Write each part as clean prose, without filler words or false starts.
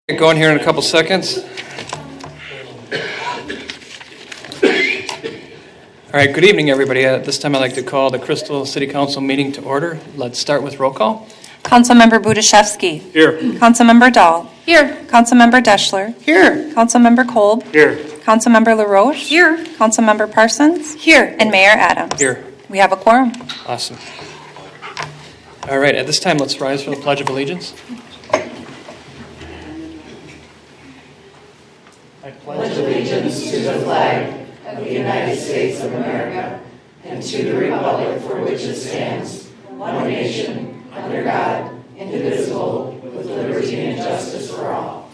Get going here in a couple seconds. All right, good evening, everybody. At this time, I'd like to call the Crystal City Council meeting to order. Let's start with roll call. Councilmember Budashevsky. Here. Councilmember Dahl. Here. Councilmember Deschler. Here. Councilmember Kolb. Here. Councilmember LaRoche. Here. Councilmember Parsons. Here. And Mayor Adams. Here. We have a quorum. Awesome. All right, at this time, let's rise for the Pledge of Allegiance. I pledge allegiance to the flag of the United States of America and to the republic for which it stands, one nation, under God, indivisible, with liberty and justice for all.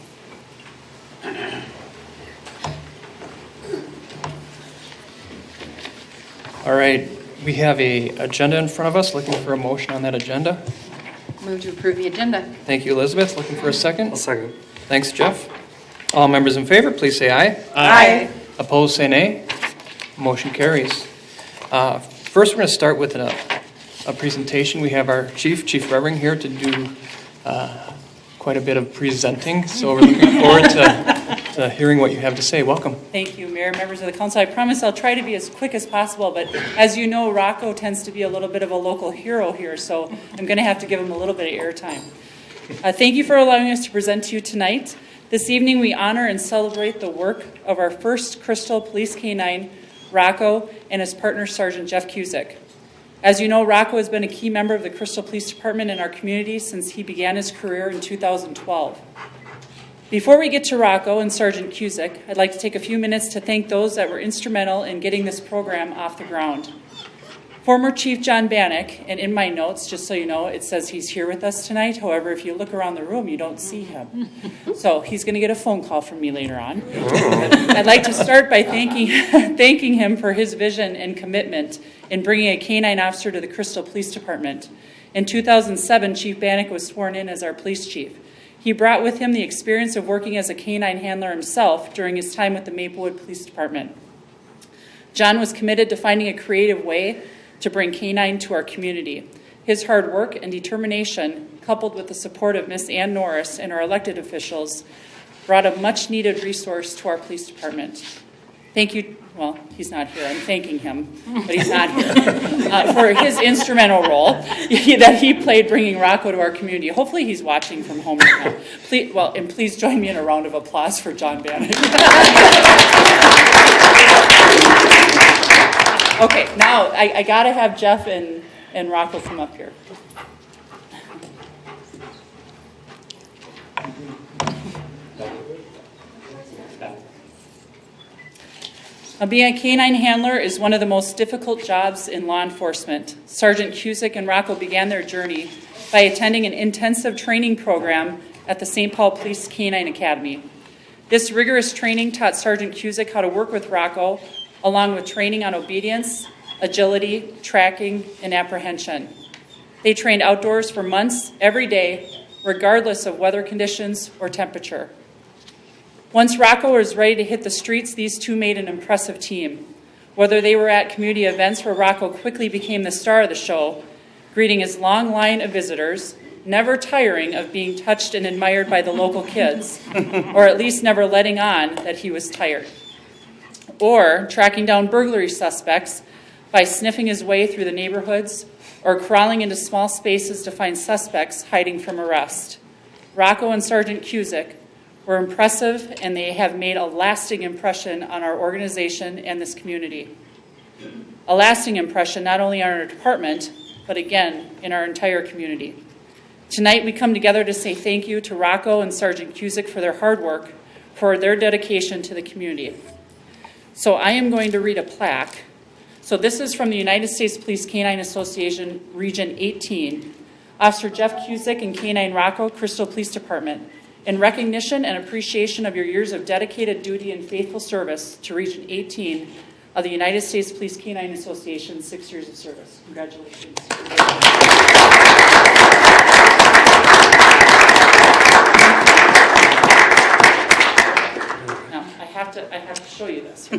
All right, we have an agenda in front of us. Looking for a motion on that agenda. Move to approve the agenda. Thank you, Elizabeth. Looking for a second. I'll second. Thanks, Jeff. All members in favor, please say aye. Aye. Opposed, say nay. Motion carries. First, we're going to start with a presentation. We have our Chief Revering, here to do quite a bit of presenting. So we're looking forward to hearing what you have to say. Welcome. Thank you, Mayor, members of the council. I promise I'll try to be as quick as possible, but as you know, Rocco tends to be a little bit of a local hero here, so I'm going to have to give him a little bit of airtime. Thank you for allowing us to present to you tonight. This evening, we honor and celebrate the work of our first Crystal Police K-9, Rocco, and his partner, Sergeant Jeff Cusick. As you know, Rocco has been a key member of the Crystal Police Department in our community since he began his career in 2012. Before we get to Rocco and Sergeant Cusick, I'd like to take a few minutes to thank those that were instrumental in getting this program off the ground. Former Chief John Bannock, and in my notes, just so you know, it says he's here with us tonight. However, if you look around the room, you don't see him. So he's going to get a phone call from me later on. I'd like to start by thanking him for his vision and commitment in bringing a K-9 officer to the Crystal Police Department. In 2007, Chief Bannock was sworn in as our police chief. He brought with him the experience of working as a K-9 handler himself during his time with the Maplewood Police Department. John was committed to finding a creative way to bring K-9 to our community. His hard work and determination, coupled with the support of Miss Ann Norris and our elected officials, brought a much-needed resource to our police department. Thank you. Well, he's not here. I'm thanking him, but he's not here. For his instrumental role that he played bringing Rocco to our community. Hopefully he's watching from home right now. Please join me in a round of applause for John Bannock. Okay, now I got to have Jeff and Rocco come up here. Being a K-9 handler is one of the most difficult jobs in law enforcement. Sergeant Cusick and Rocco began their journey by attending an intensive training program at the St. Paul Police K-9 Academy. This rigorous training taught Sergeant Cusick how to work with Rocco, along with training on obedience, agility, tracking, and apprehension. They trained outdoors for months, every day, regardless of weather conditions or temperature. Once Rocco was ready to hit the streets, these two made an impressive team. Whether they were at community events where Rocco quickly became the star of the show, greeting his long line of visitors, never tiring of being touched and admired by the local kids, or at least never letting on that he was tired. Or tracking down burglary suspects by sniffing his way through the neighborhoods or crawling into small spaces to find suspects hiding from arrest. Rocco and Sergeant Cusick were impressive, and they have made a lasting impression on our organization and this community. A lasting impression not only on our department, but again, in our entire community. Tonight we come together to say thank you to Rocco and Sergeant Cusick for their hard work, for their dedication to the community. So I am going to read a plaque. So this is from the United States Police K-9 Association, Region 18. Officer Jeff Cusick and K-9 Rocco, Crystal Police Department. In recognition and appreciation of your years of dedicated duty and faithful service to Region 18 of the United States Police K-9 Association, 6 years of service. Congratulations. Now, I have to show you this.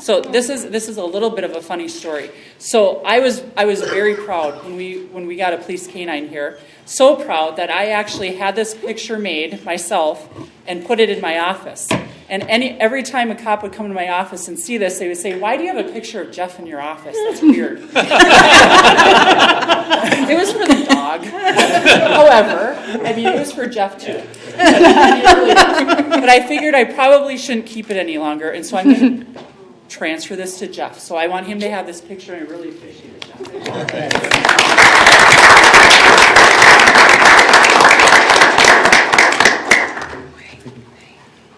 So this is a little bit of a funny story. So I was very proud when we got a police canine here. So proud that I actually had this picture made myself and put it in my office. And every time a cop would come to my office and see this, they would say, "Why do you have a picture of Jeff in your office? That's weird." It was for the dog. However, I mean, it was for Jeff too. But I figured I probably shouldn't keep it any longer, and so I'm going to transfer this to Jeff. So I want him to have this picture, and I really appreciate it, Jeff.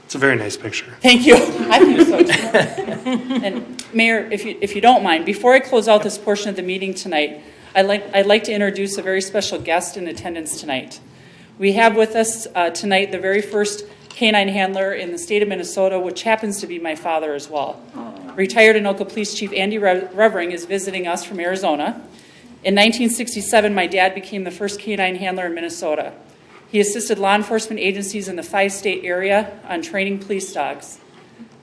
It's a very nice picture. Thank you. I think so too. And Mayor, if you don't mind, before I close out this portion of the meeting tonight, I'd like to introduce a very special guest in attendance tonight. We have with us tonight the very first K-9 handler in the state of Minnesota, which happens to be my father as well. Retired Anoka Police Chief Andy Revering is visiting us from Arizona. In 1967, my dad became the first K-9 handler in Minnesota. He assisted law enforcement agencies in the 5-state area on training police dogs.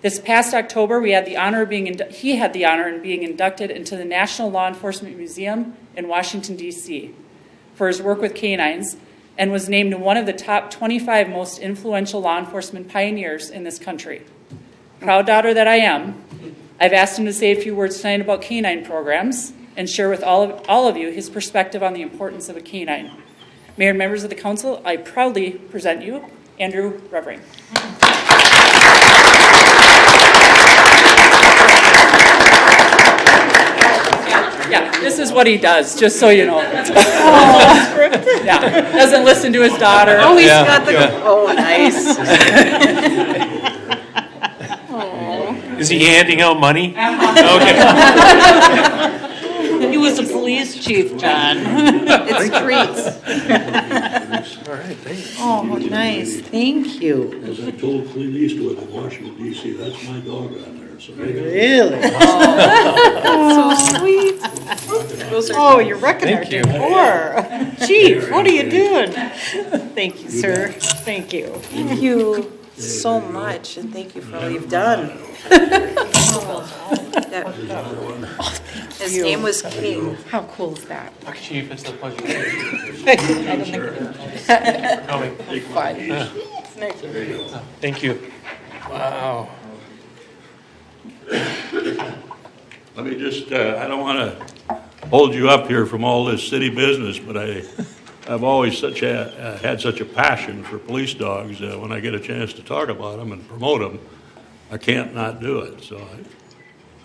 This past October, he had the honor in being inducted into the National Law Enforcement Museum in Washington, D.C. for his work with canines, and was named one of the top 25 most influential law enforcement pioneers in this country. Proud daughter that I am, I've asked him to say a few words tonight about canine programs and share with all of you his perspective on the importance of a canine. Mayor and members of the council, I proudly present you Andrew Revering. Yeah, this is what he does, just so you know. Yeah, doesn't listen to his daughter. Oh, he's got the. Oh, nice. Is he handing out money? Okay. He was a police chief, John. It's treats. All right, thanks. Oh, nice. Thank you. As I told Clint Eastwood in Washington, D.C., that's my dog out there. So Really? So sweet. Oh, you're wrecking our decor. Chief, what are you doing? Thank you, sir. Thank you. Thank you so much, and thank you for all you've done. His name was King. How cool is that? Chief, it's a pleasure. Thank you. Wow. let me just, I don't want to hold you up here from all this city business, but I've always had such a passion for police dogs. When I get a chance to talk about them and promote them, I can't not do it. So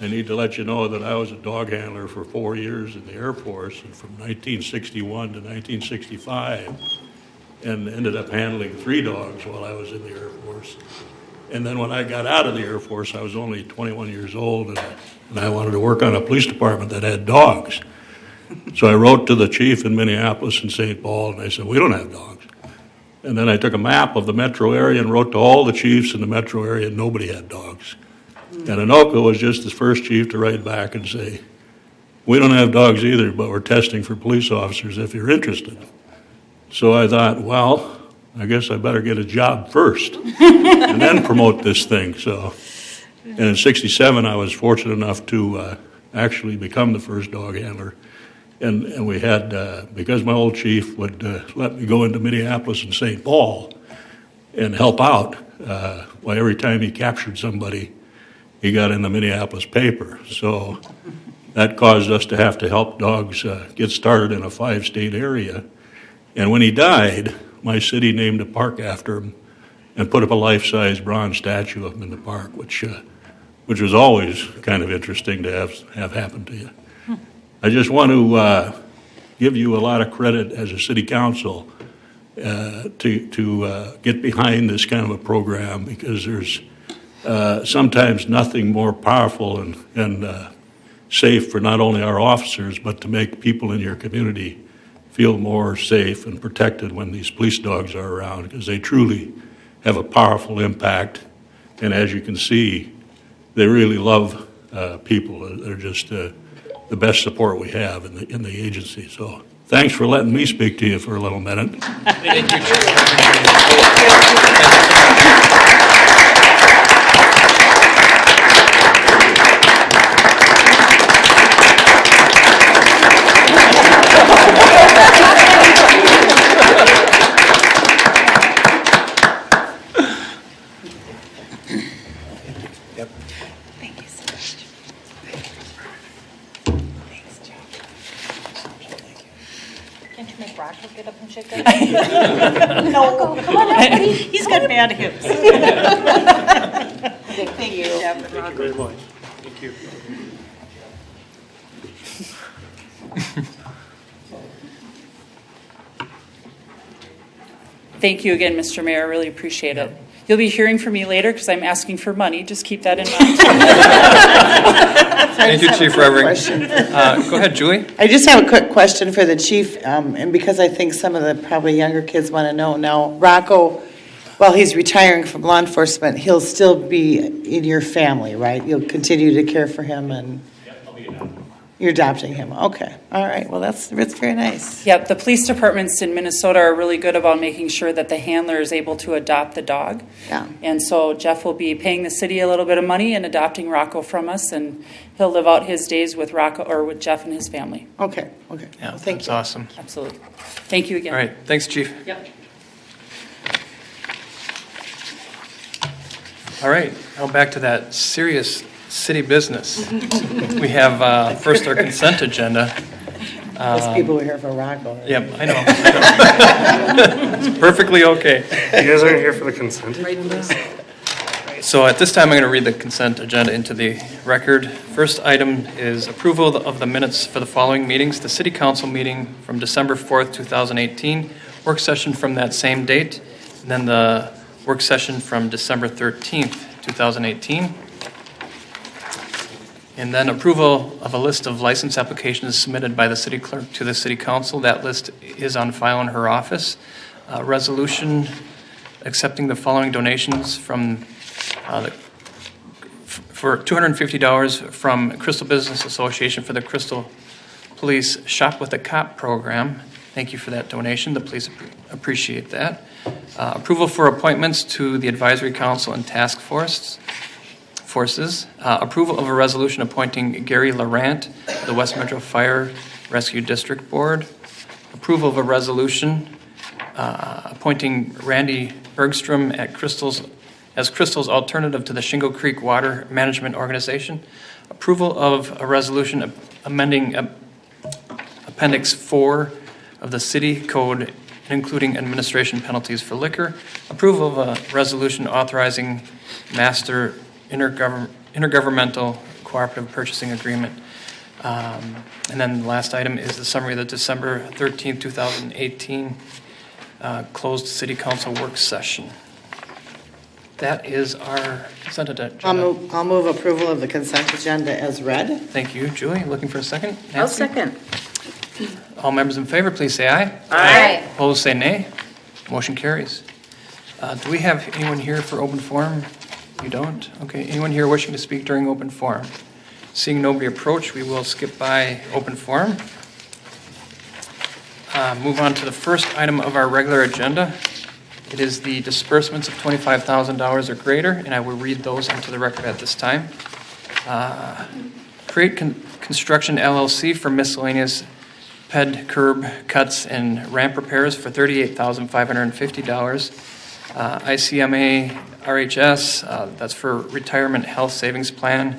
I need to let you know that I was a dog handler for 4 years in the Air Force, and from 1961 to 1965, and ended up handling 3 dogs while I was in the Air Force. And then when I got out of the Air Force, I was only 21 years old, and I wanted to work on a police department that had dogs. So I wrote to the chief in Minneapolis and St. Paul, and I said, we don't have dogs. And then I took a map of the metro area and wrote to all the chiefs in the metro area, and nobody had dogs. And Anoka was just the first chief to write back and say, we don't have dogs either, but we're testing for police officers if you're interested. So I thought, well, I guess I better get a job first and then promote this thing. So, and in 67, I was fortunate enough to actually become the first dog handler. And we had, because my old chief would let me go into Minneapolis and St. Paul and help out, well, every time he captured somebody, he got in the Minneapolis paper. So that caused us to have to help dogs get started in a 5-state area. And when he died, my city named a park after him and put up a life-size bronze statue of him in the park, which was always kind of interesting to have happen to you. I just want to give you a lot of credit as a city council to get behind this kind of a program, because there's sometimes nothing more powerful and safe for not only our officers, but to make people in your community feel more safe and protected when these police dogs are around, because they truly have a powerful impact. And as you can see, they really love people. They're just the best support we have in the agency. So thanks for letting me speak to you for a little minute. Thank you. ticket? No, come on, everybody. He's got bad hips. Thank you, Jeff and Rocco. Very much. Thank you. Thank you again, Mr. Mayor. I really appreciate it. You'll be hearing from me later because I'm asking for money. Just keep that in mind. Thank you, Chief Revering. Go ahead, Julie. I just have a quick question for the chief, and because I think some of the probably younger kids want to know now, Rocco, while he's retiring from law enforcement, he'll still be in your family, right? You'll continue to care for him and... You're adopting him. Okay. All right. Well, that's very nice. Yep, the police departments in Minnesota are really good about making sure that the handler is able to adopt the dog. Yeah. And so Jeff will be paying the city a little bit of money and adopting Rocco from us, and he'll live out his days with Rocco or with Jeff and his family. Okay. Okay. Yeah, Well, thank that's you. awesome. Absolutely. Thank you again. All right, thanks, Chief. Yep. All right, now back to that serious city business. We have first our consent agenda. Those people were here for Rocco. Yep, I know. It's perfectly okay. You guys aren't here for the consent agenda? So at this time, I'm going to read the consent agenda into the record. First item is approval of the minutes for the following meetings: the City Council meeting from December 4th, 2018, work session from that same date, and then the work session from December 13th, 2018. And then approval of a list of license applications submitted by the city clerk to the city council. That list is on file in her office. Resolution accepting the following donations from for $250 from Crystal Business Association for the Crystal Police Shop with a Cop program. Thank you for that donation. The police appreciate that. Approval for appointments to the advisory council and task forces. Approval of a resolution appointing Gary Laurant to the West Metro Fire Rescue District Board. Approval of a resolution appointing Randy Bergstrom as Crystal's alternative to the Shingle Creek Water Management Organization. Approval of a resolution amending Appendix 4 of the City Code, including administration penalties for liquor. Approval of a resolution authorizing master intergovernmental cooperative purchasing agreement. And then the last item is the summary of the December 13th, 2018 closed City Council work session. That is our consent agenda. I'll move approval of the consent agenda as read. Thank you, Julie. Looking for a second? I'll Nancy? second. All members in favor, please say aye. Aye. Opposed, say nay. Motion carries. Do we have anyone here for open forum? You don't? Okay. Anyone here wishing to speak during open forum? Seeing nobody approach, we will skip by open forum. Move on to the first item of our regular agenda. It is the disbursements of $25,000 or greater, and I will read those into the record at this time. Create Construction LLC for miscellaneous ped curb cuts and ramp repairs for $38,550. ICMA RHS, that's for retirement health savings plan.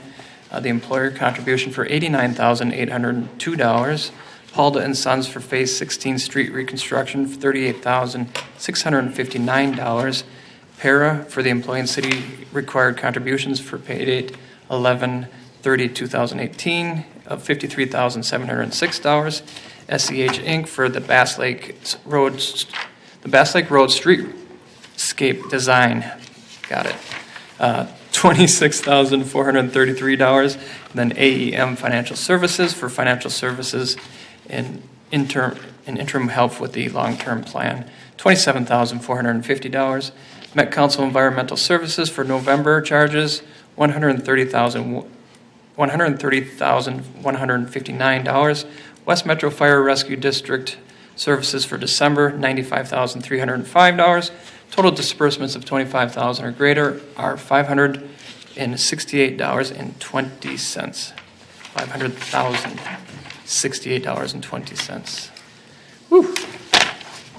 The employer contribution for $89,802. Paulda and Sons for Phase 16 street reconstruction for $38,659. Para for the employee and city required contributions for pay date 11/30/2018 of $53,706. SEH Inc. for the Bass Lake Road streetscape design. Got it. $26,433. And then AEM Financial Services for financial services and interim help with the long-term plan. $27,450. Met Council Environmental Services for November charges. $130,159. West Metro Fire Rescue District Services for December, $95,305. Total disbursements of $25,000 or greater are $568.20. $500,068.20. Whew.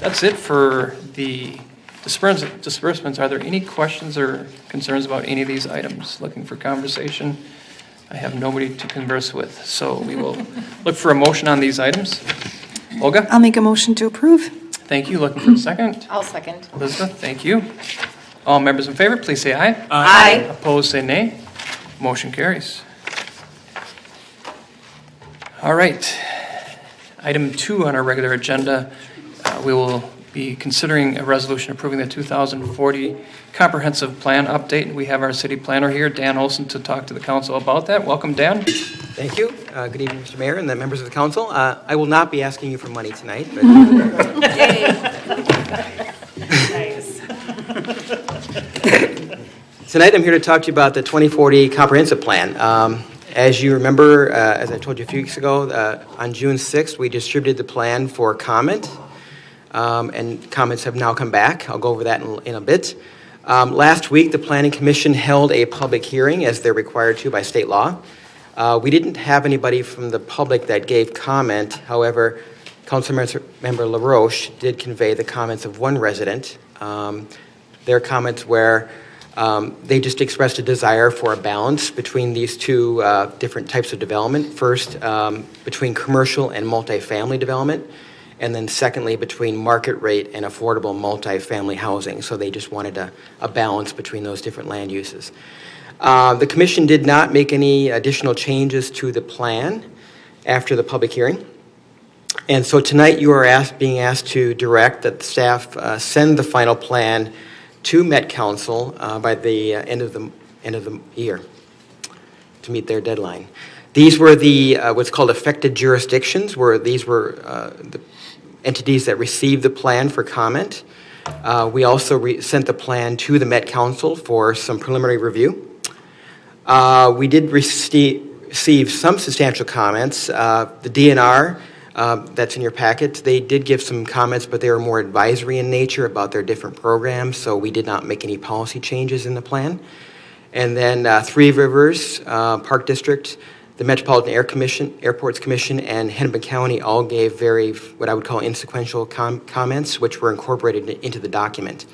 That's it for the disbursements. Are there any questions or concerns about any of these items? Looking for conversation? I have nobody to converse with, so we will look for a motion on these items. Olga? I'll make a motion to approve. Thank you. Looking for a second. I'll second. Elizabeth, thank you. All members in favor, please say aye. Aye. Opposed, say nay. Motion carries. All right. Item 2 on our regular agenda, we will be considering a resolution approving the 2040 comprehensive plan update. We have our city planner here, Dan Olson, to talk to the council about that. Welcome, Dan. Thank you. Good evening, Mr. Mayor and the members of the council. I will not be asking you for money tonight, but Nice. tonight I'm here to talk to you about the 2040 comprehensive plan. As you remember, as I told you a few weeks ago, on June 6th, we distributed the plan for comment, and comments have now come back. I'll go over that in a bit. Last week, the Planning Commission held a public hearing, as they're required to by state law. We didn't have anybody from the public that gave comment. However, Councilmember LaRoche did convey the comments of one resident. Their comments were they just expressed a desire for a balance between these two different types of development. First, between commercial and multifamily development, and then secondly, between market rate and affordable multifamily housing. So they just wanted a balance between those different land uses. The commission did not make any additional changes to the plan after the public hearing. And so tonight you are being asked to direct that the staff send the final plan to Met Council by the end of the year to meet their deadline. These were the what's called affected jurisdictions, where these were the entities that received the plan for comment. We also sent the plan to the Met Council for some preliminary review. We did receive some substantial comments. The DNR, that's in your packet, they did give some comments, but they were more advisory in nature about their different programs, so we did not make any policy changes in the plan. And then Three Rivers Park District, the Metropolitan Airports Commission, and Hennepin County all gave very, what I would call, insequential comments, which were incorporated into the document.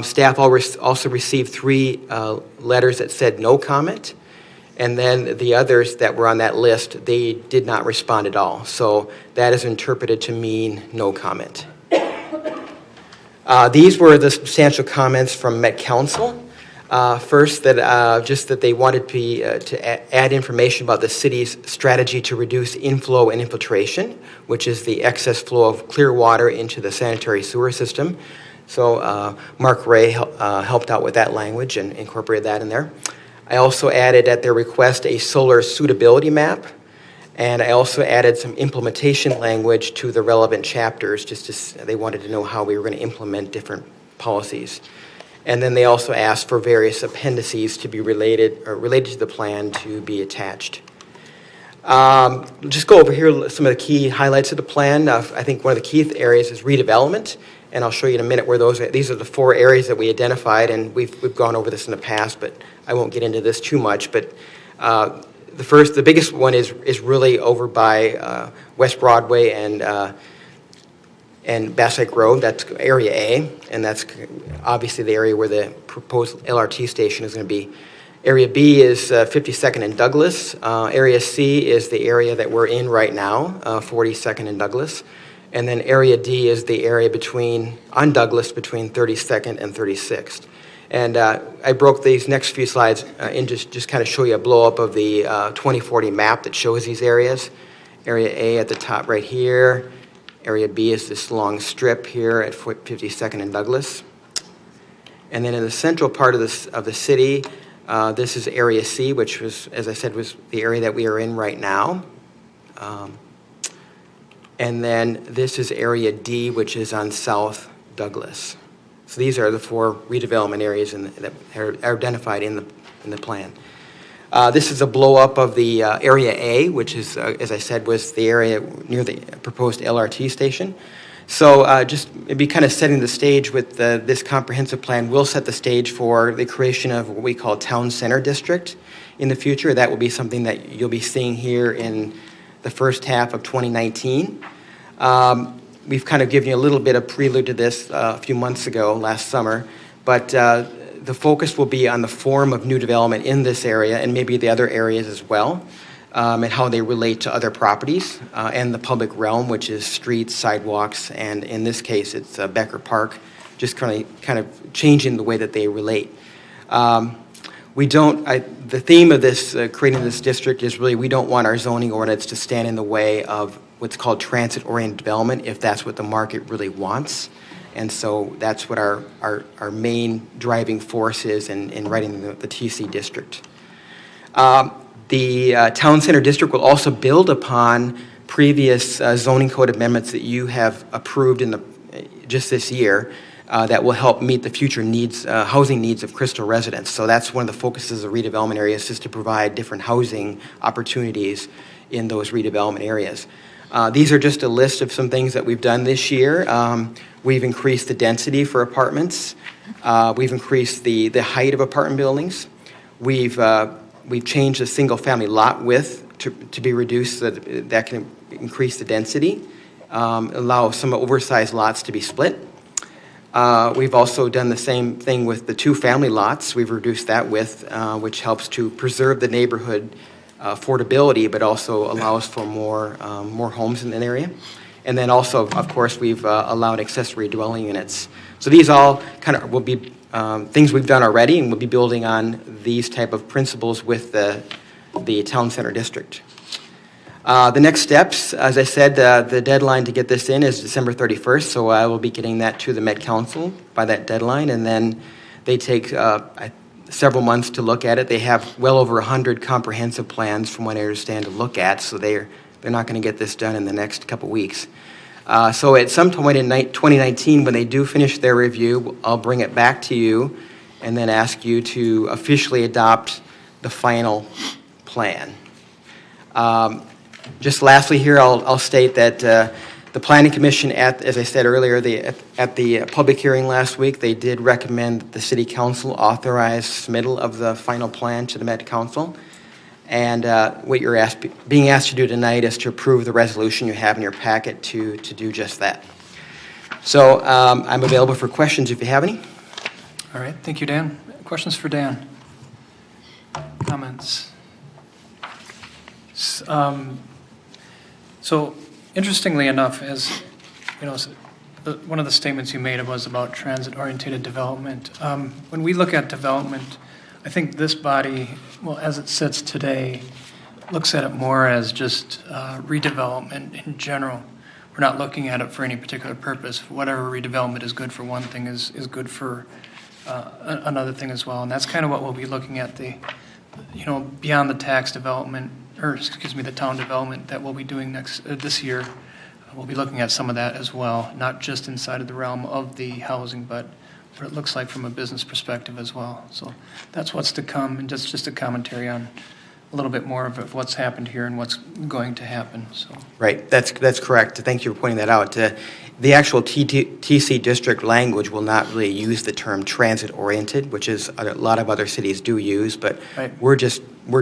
Staff also received 3 letters that said no comment, and then the others that were on that list, they did not respond at all. So that is interpreted to mean no comment. These were the substantial comments from Met Council. First, that they wanted to add information about the city's strategy to reduce inflow and infiltration, which is the excess flow of clear water into the sanitary sewer system. So Mark Ray helped out with that language and incorporated that in there. I also added at their request a solar suitability map, and I also added some implementation language to the relevant chapters. They wanted to know how we were going to implement different policies. And then they also asked for various appendices to be related to the plan to be attached. Just go over here some of the key highlights of the plan. I think one of the key areas is redevelopment, and I'll show you in a minute where these are the 4 areas that we identified, and we've gone over this in the past, but I won't get into this too much. But the biggest one is really over by West Broadway and Bass Lake Road. That's Area A, and that's obviously the area where the proposed LRT station is going to be. Area B is 52nd and Douglas. Area C is the area that we're in right now, 42nd and Douglas. And then Area D is the area on Douglas between 32nd and 36th. And I broke these next few slides in just kind of show you a blow-up of the 2040 map that shows these areas. Area A at the top right here. Area B is this long strip here at 52nd and Douglas. And then in the central part of the city, this is Area C, which was, as I said, was the area that we are in right now. And then this is Area D, which is on South Douglas. So these are the 4 redevelopment areas that are identified in the plan. This is a blow-up of the Area A, which is, as I said, was the area near the proposed LRT station. So just maybe kind of setting the stage with this comprehensive plan will set the stage for the creation of what we call Town Center District in the future. That will be something that you'll be seeing here in the first half of 2019. We've kind of given you a little bit of prelude to this a few months ago, last summer, but the focus will be on the form of new development in this area and maybe the other areas as well. and how they relate to other properties and the public realm, which is streets, sidewalks, and in this case, it's Becker Park, just kind of changing the way that they relate. The theme of this, creating this district is really we don't want our zoning ordinance to stand in the way of what's called transit-oriented development if that's what the market really wants. And so that's what our main driving force is in writing the TC district. The Town Center District will also build upon previous zoning code amendments that you have approved just this year that will help meet the future needs, housing needs of Crystal residents. So that's one of the focuses of redevelopment areas, is to provide different housing opportunities in those redevelopment areas. These are just a list of some things that we've done this year. We've increased the density for apartments. We've increased the height of apartment buildings. We've changed the single-family lot width to be reduced so that can increase the density, allow some oversized lots to be split. We've also done the same thing with the two-family lots. We've reduced that width, which helps to preserve the neighborhood affordability, but also allows for more homes in an area. And then also, of course, we've allowed accessory dwelling units. So these all kind of will be things we've done already, and we'll be building on these type of principles with the Town Center District. The next steps, as I said, the deadline to get this in is December 31st, so I will be getting that to the Met Council by that deadline, and then they take several months to look at it. They have well over 100 comprehensive plans, from what I understand, to look at, so they're not going to get this done in the next couple weeks. So at some point in 2019, when they do finish their review, I'll bring it back to you and then ask you to officially adopt the final plan. Just lastly here, I'll state that the Planning Commission, as I said earlier, at the public hearing last week, they did recommend that the City Council authorize submittal of the final plan to the Met Council. And what you're being asked to do tonight is to approve the resolution you have in your packet to do just that. So I'm available for questions if you have any. All right, thank you, Dan. Questions for Dan? Comments? So, interestingly enough, as you know, one of the statements you made was about transit-oriented development. When we look at development, I think this body, well, as it sits today, looks at it more as just redevelopment in general. We're not looking at it for any particular purpose. Whatever redevelopment is good for one thing is good for another thing as well. And that's kind of what we'll be looking at, beyond the tax development, the town development that we'll be doing this year. We'll be looking at some of that as well, not just inside of the realm of the housing, but what it looks like from a business perspective as well. So that's what's to come, and just a commentary on a little bit more of what's happened here and what's going to happen. So Right, that's correct. Thank you for pointing that out. The actual TC district language will not really use the term transit-oriented, which is a lot of other cities do use, but right. we're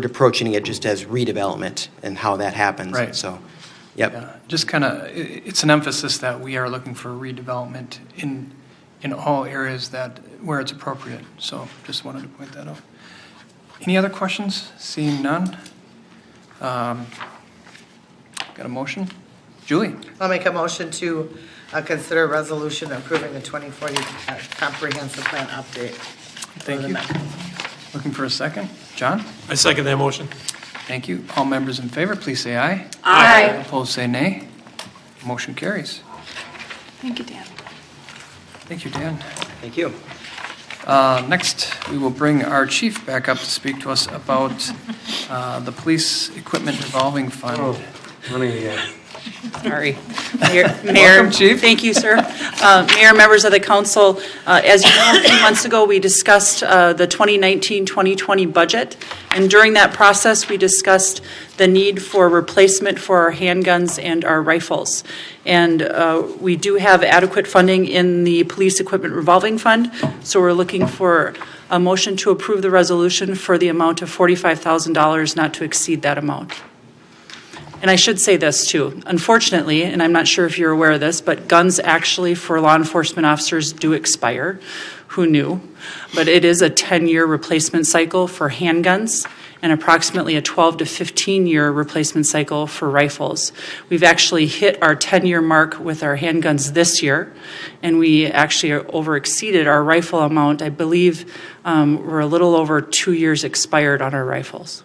approaching it just as redevelopment and how that happens. Right. So, yep. Yeah, just kind of, it's an emphasis that we are looking for redevelopment in all areas where it's appropriate. So just wanted to point that out. Any other questions? Seeing none. Got a motion? Julie? I'll make a motion to consider a resolution approving the 2040 comprehensive plan update. Thank you. Looking for a second? John? I second that motion. Thank you. All members in favor, please say aye. Aye. Opposed, say nay. Motion carries. Thank you, Dan. Thank you, Dan. Thank you. Next, we will bring our chief back up to speak to us about the police equipment revolving fund. Sorry. Mayor, Welcome, Chief. Thank you, sir. Mayor, members of the council, as you know, a few months ago, we discussed the 2019-2020 budget. And during that process, we discussed the need for replacement for our handguns and our rifles. And we do have adequate funding in the police equipment revolving fund. So we're looking for a motion to approve the resolution for the amount of $45,000, not to exceed that amount. And I should say this too. Unfortunately, and I'm not sure if you're aware of this, but guns actually for law enforcement officers do expire. Who knew? But it is a 10-year replacement cycle for handguns. and approximately a 12 to 15-year replacement cycle for rifles. We've actually hit our 10-year mark with our handguns this year, and we actually over-exceeded our rifle amount. I believe we're a little over 2 years expired on our rifles.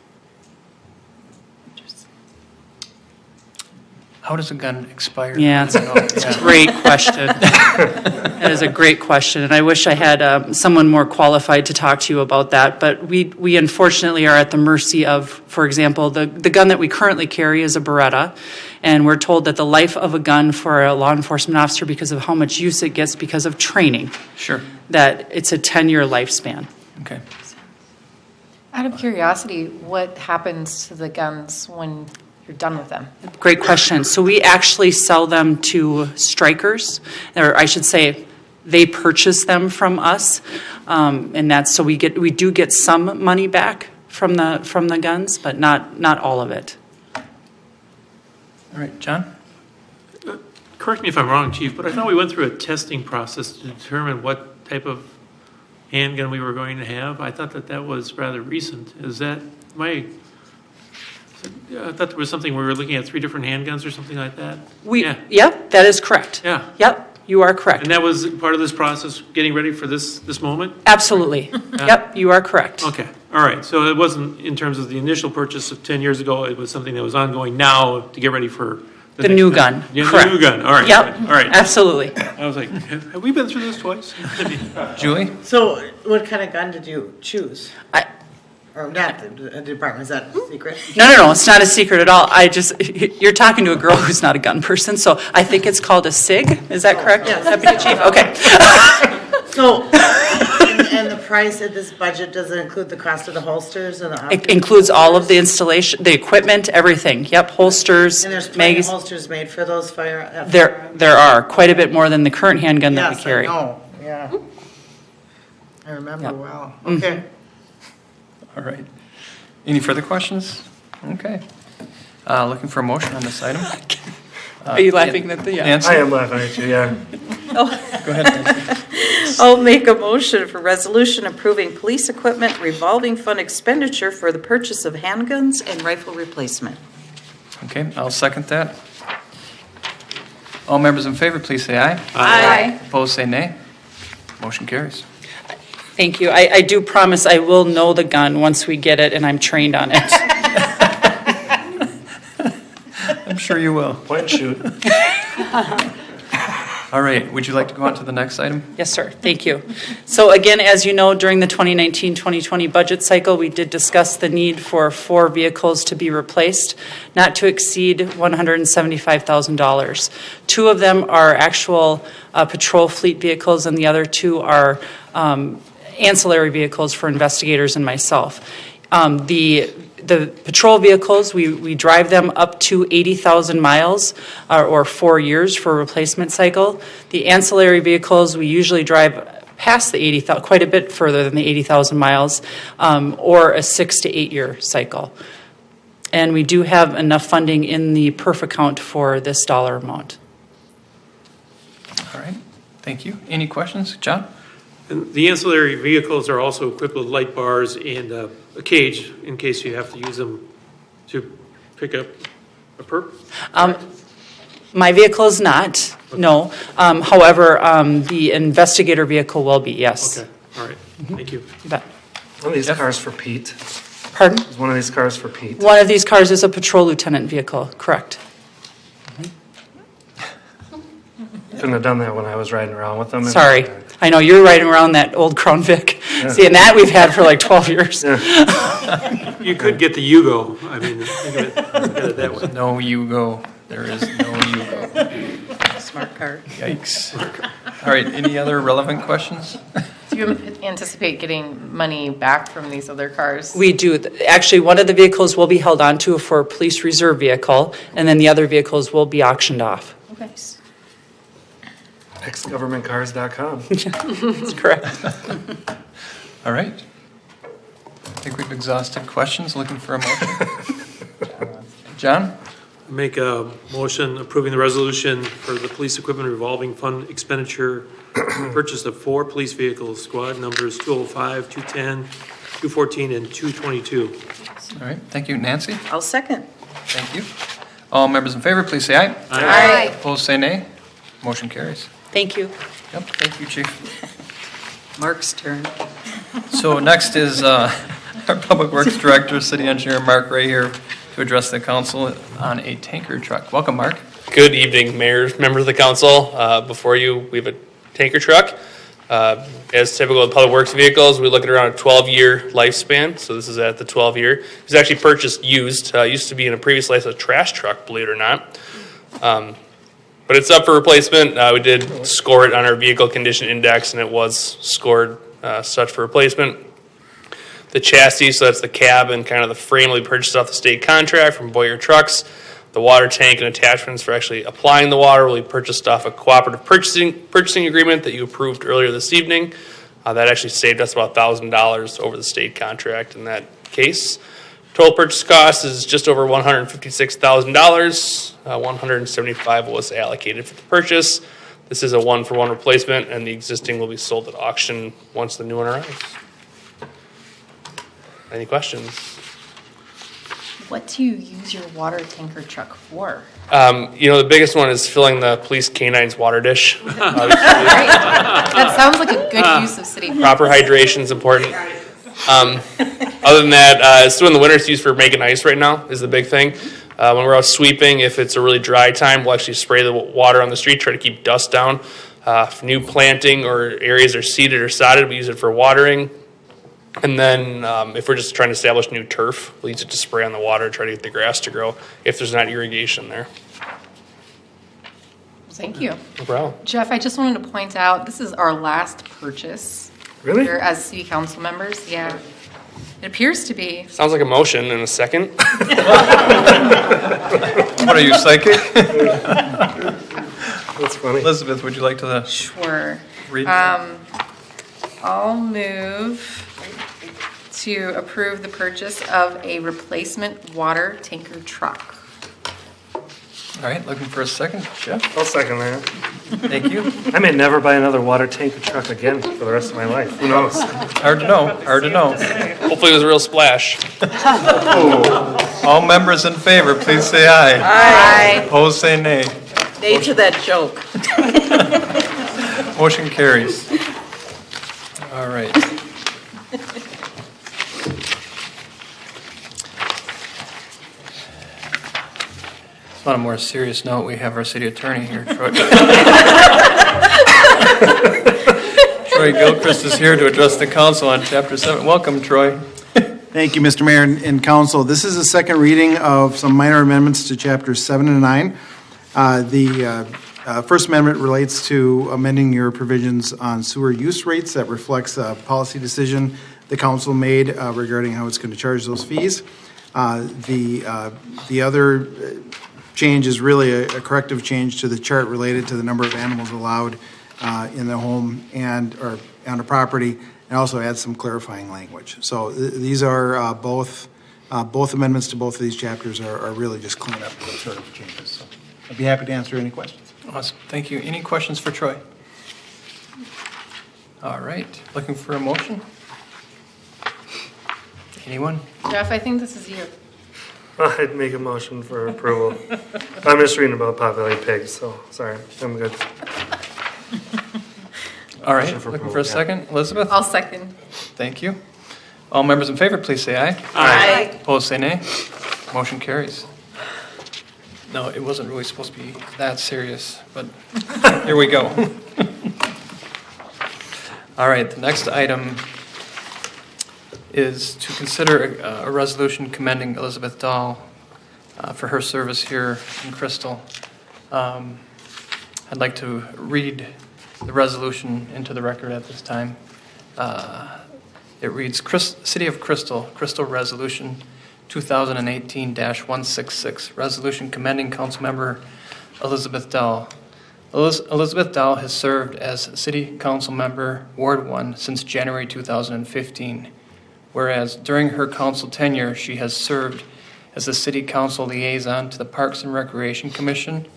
How does a gun expire? Yeah, it's a great question. That is a great question, and I wish I had someone more qualified to talk to you about that. But we unfortunately are at the mercy of, for example, the gun that we currently carry is a Beretta, and we're told that the life of a gun for a law enforcement officer, because of how much use it gets because of training, Sure. that it's a 10-year lifespan. Okay. Out of curiosity, what happens to the guns when you're done with them? Great question. So we actually sell them to strikers, or I should say, they purchase them from us, and that's so we do get some money back from the guns, but not all of it. All right, John? Correct me if I'm wrong, Chief, but I thought we went through a testing process to determine what type of handgun we were going to have. I thought that was rather recent. Is that I thought there was something we were looking at 3 different handguns or something like that. Yep, that is correct. Yeah. Yep, you are correct. And that was part of this process, getting ready for this moment? Absolutely. Yep, you are correct. Okay, all right. So it wasn't in terms of the initial purchase of 10 years ago, it was something that was ongoing now to get ready for The new gun. Yeah, Correct. the new gun, all right. Yep, All right. absolutely. I was like, have we been through this twice? Julie? So what kind of gun did you choose? I- Or not the department, is that a secret? No, it's not a secret at all. You're talking to a girl who's not a gun person, so I think it's called a SIG. Is that correct? Yes. Deputy Chief? Okay. So, and the price of this budget, does it include the cost of the holsters and the It outfit? includes all of the installation, the equipment, everything. Yep, holsters, And there's plenty of magazines. holsters made for those There are quite a bit more than the current handgun that we Yes, I carry. know, yeah. I remember Yep. well. Okay. All right. Any further questions? Okay. Looking for a motion on this item. Are you laughing at the, yeah? Nancy? I am laughing at you, yeah. Go ahead, Nancy. I'll make a motion for resolution approving police equipment revolving fund expenditure for the purchase of handguns and rifle replacement. Okay, I'll second that. All members in favor, please say aye. Aye. Opposed, say nay. Motion carries. Thank you. I do promise I will know the gun once we get it and I'm trained on it. I'm sure you will. Point and shoot. All right, would you like to go on to the next item? Yes, sir. Thank you. So again, as you know, during the 2019-2020 budget cycle, we did discuss the need for 4 vehicles to be replaced, not to exceed $175,000. 2 of them are actual patrol fleet vehicles, and the other 2 are ancillary vehicles for investigators and myself. The patrol vehicles, we drive them up to 80,000 miles or 4 years for a replacement cycle. The ancillary vehicles, we usually drive past the 80,000, quite a bit further than the 80,000 miles, or a 6 to 8 year cycle. And we do have enough funding in the perf account for this dollar amount. All right, thank you. Any questions? John? And the ancillary vehicles are also equipped with light bars and a cage in case you have to use them to pick up a perp? My vehicle is not, no. However, the investigator vehicle will be, yes. Okay, all right, thank you. You bet. One of these cars for Pete. Pardon? Is one of these cars for Pete? One of these cars is a patrol lieutenant vehicle, correct. Couldn't have done that when I was riding around with them. Sorry. I know, you're riding around that old Crown Vic. See, and that we've had for like 12 years. You could get the Yugo, I mean, think of it that way. No Yugo. There is no Yugo. Smart car. Yikes. All right, any other relevant questions? Do you anticipate getting money back from these other cars? We do. Actually, one of the vehicles will be held onto for a police reserve vehicle, and then the other vehicles will be auctioned off. Okay. Exgovernmentcars.com. That's correct. All right. I think we've exhausted questions. Looking for a motion. John? Make a motion approving the resolution for the police equipment revolving fund expenditure purchase of 4 police vehicles, squad numbers 205, 210, 214 and 222. All right, thank you. Nancy? I'll second. Thank you. All members in favor, please say aye. Aye. Opposed, say nay. Motion carries. Thank you. Yep, thank you, Chief. Mark's turn. So next is our Public Works Director, City Engineer Mark Ray here to address the council on a tanker truck. Welcome, Mark. Good evening, Mayor, members of the council. Before you, we have a tanker truck. As typical of public works vehicles, we look at around a 12-year lifespan. So this is at the 12-year. It was actually purchased used. Used to be in a previous life a trash truck, believe it or not. But it's up for replacement. We did score it on our vehicle condition index, and it was scored such for replacement. The chassis, so that's the cab and kind of the frame, we purchased off the state contract from Boyer Trucks. The water tank and attachments for actually applying the water will be purchased off a cooperative purchasing agreement that you approved earlier this evening. That actually saved us about $1,000 over the state contract in that case. Total purchase cost is just over $156,000. $175,000 was allocated for the purchase. This is a one-for-one replacement, and the existing will be sold at auction once the new one arrives. Any questions? What do you use your water tanker truck for? The biggest one is filling the police K-9's water dish. That sounds like a good use of city. Proper hydration is important. Other than that, it's in the winter. It's used for making ice right now is the big thing. When we're out sweeping, if it's a really dry time, we'll actually spray the water on the street, try to keep dust down. If new planting or areas are seeded or sodded, we use it for watering. And then if we're just trying to establish new turf, we'll use it to spray on the water, try to get the grass to grow if there's not irrigation there. Thank you. No problem. Jeff, I just wanted to point out, this is our last purchase. Really? Here as city council members, yeah. It appears to be. Sounds like a motion in a second. What are you, psychic? That's funny. Elizabeth, would you like to Sure. read? I'll move to approve the purchase of a replacement water tanker truck. All right, looking for a second. Jeff? I'll second that. Thank you. I may never buy another water tanker truck again for the rest of my life. Who knows? Hard to know. Hard to know. Hopefully it was a real splash. All members in favor, please say aye. Aye. Opposed, say nay. Nay to that joke. Motion carries. All right. On a more serious note, we have our city attorney here, Troy. Troy Gilchrist is here to address the council on Chapter 7. Welcome, Troy. Thank you, Mr. Mayor and Council. This is a second reading of some minor amendments to Chapters 7 and 9. The First Amendment relates to amending your provisions on sewer use rates. That reflects a policy decision the council made regarding how it's going to charge those fees. The other change is really a corrective change to the chart related to the number of animals allowed in the home or on a property, and also add some clarifying language. So these are both amendments to both of these chapters are really just cleanup sort of changes. So I'd be happy to answer any questions. Awesome. Thank you. Any questions for Troy? All right. Looking for a motion? Anyone? Jeff, I think this is you. I'd make a motion for approval. I'm just reading about potbelly pigs, so sorry. I'm good. All right. Motion for Looking approval, for a yeah. second. Elizabeth? I'll second. Thank you. All members in favor, please say aye. Aye. Opposed, say nay. Motion carries. No, it wasn't really supposed to be that serious, but here we go. All right, the next item is to consider a resolution commending Elizabeth Dahl for her service here in Crystal. I'd like to read the resolution into the record at this time. It reads, City of Crystal Resolution 2018-166, resolution commending Councilmember Elizabeth Dahl. Elizabeth Dahl has served as City Council Member, Ward 1, since January 2015, whereas during her council tenure, she has served as the City Council Liaison to the Parks and Recreation Commission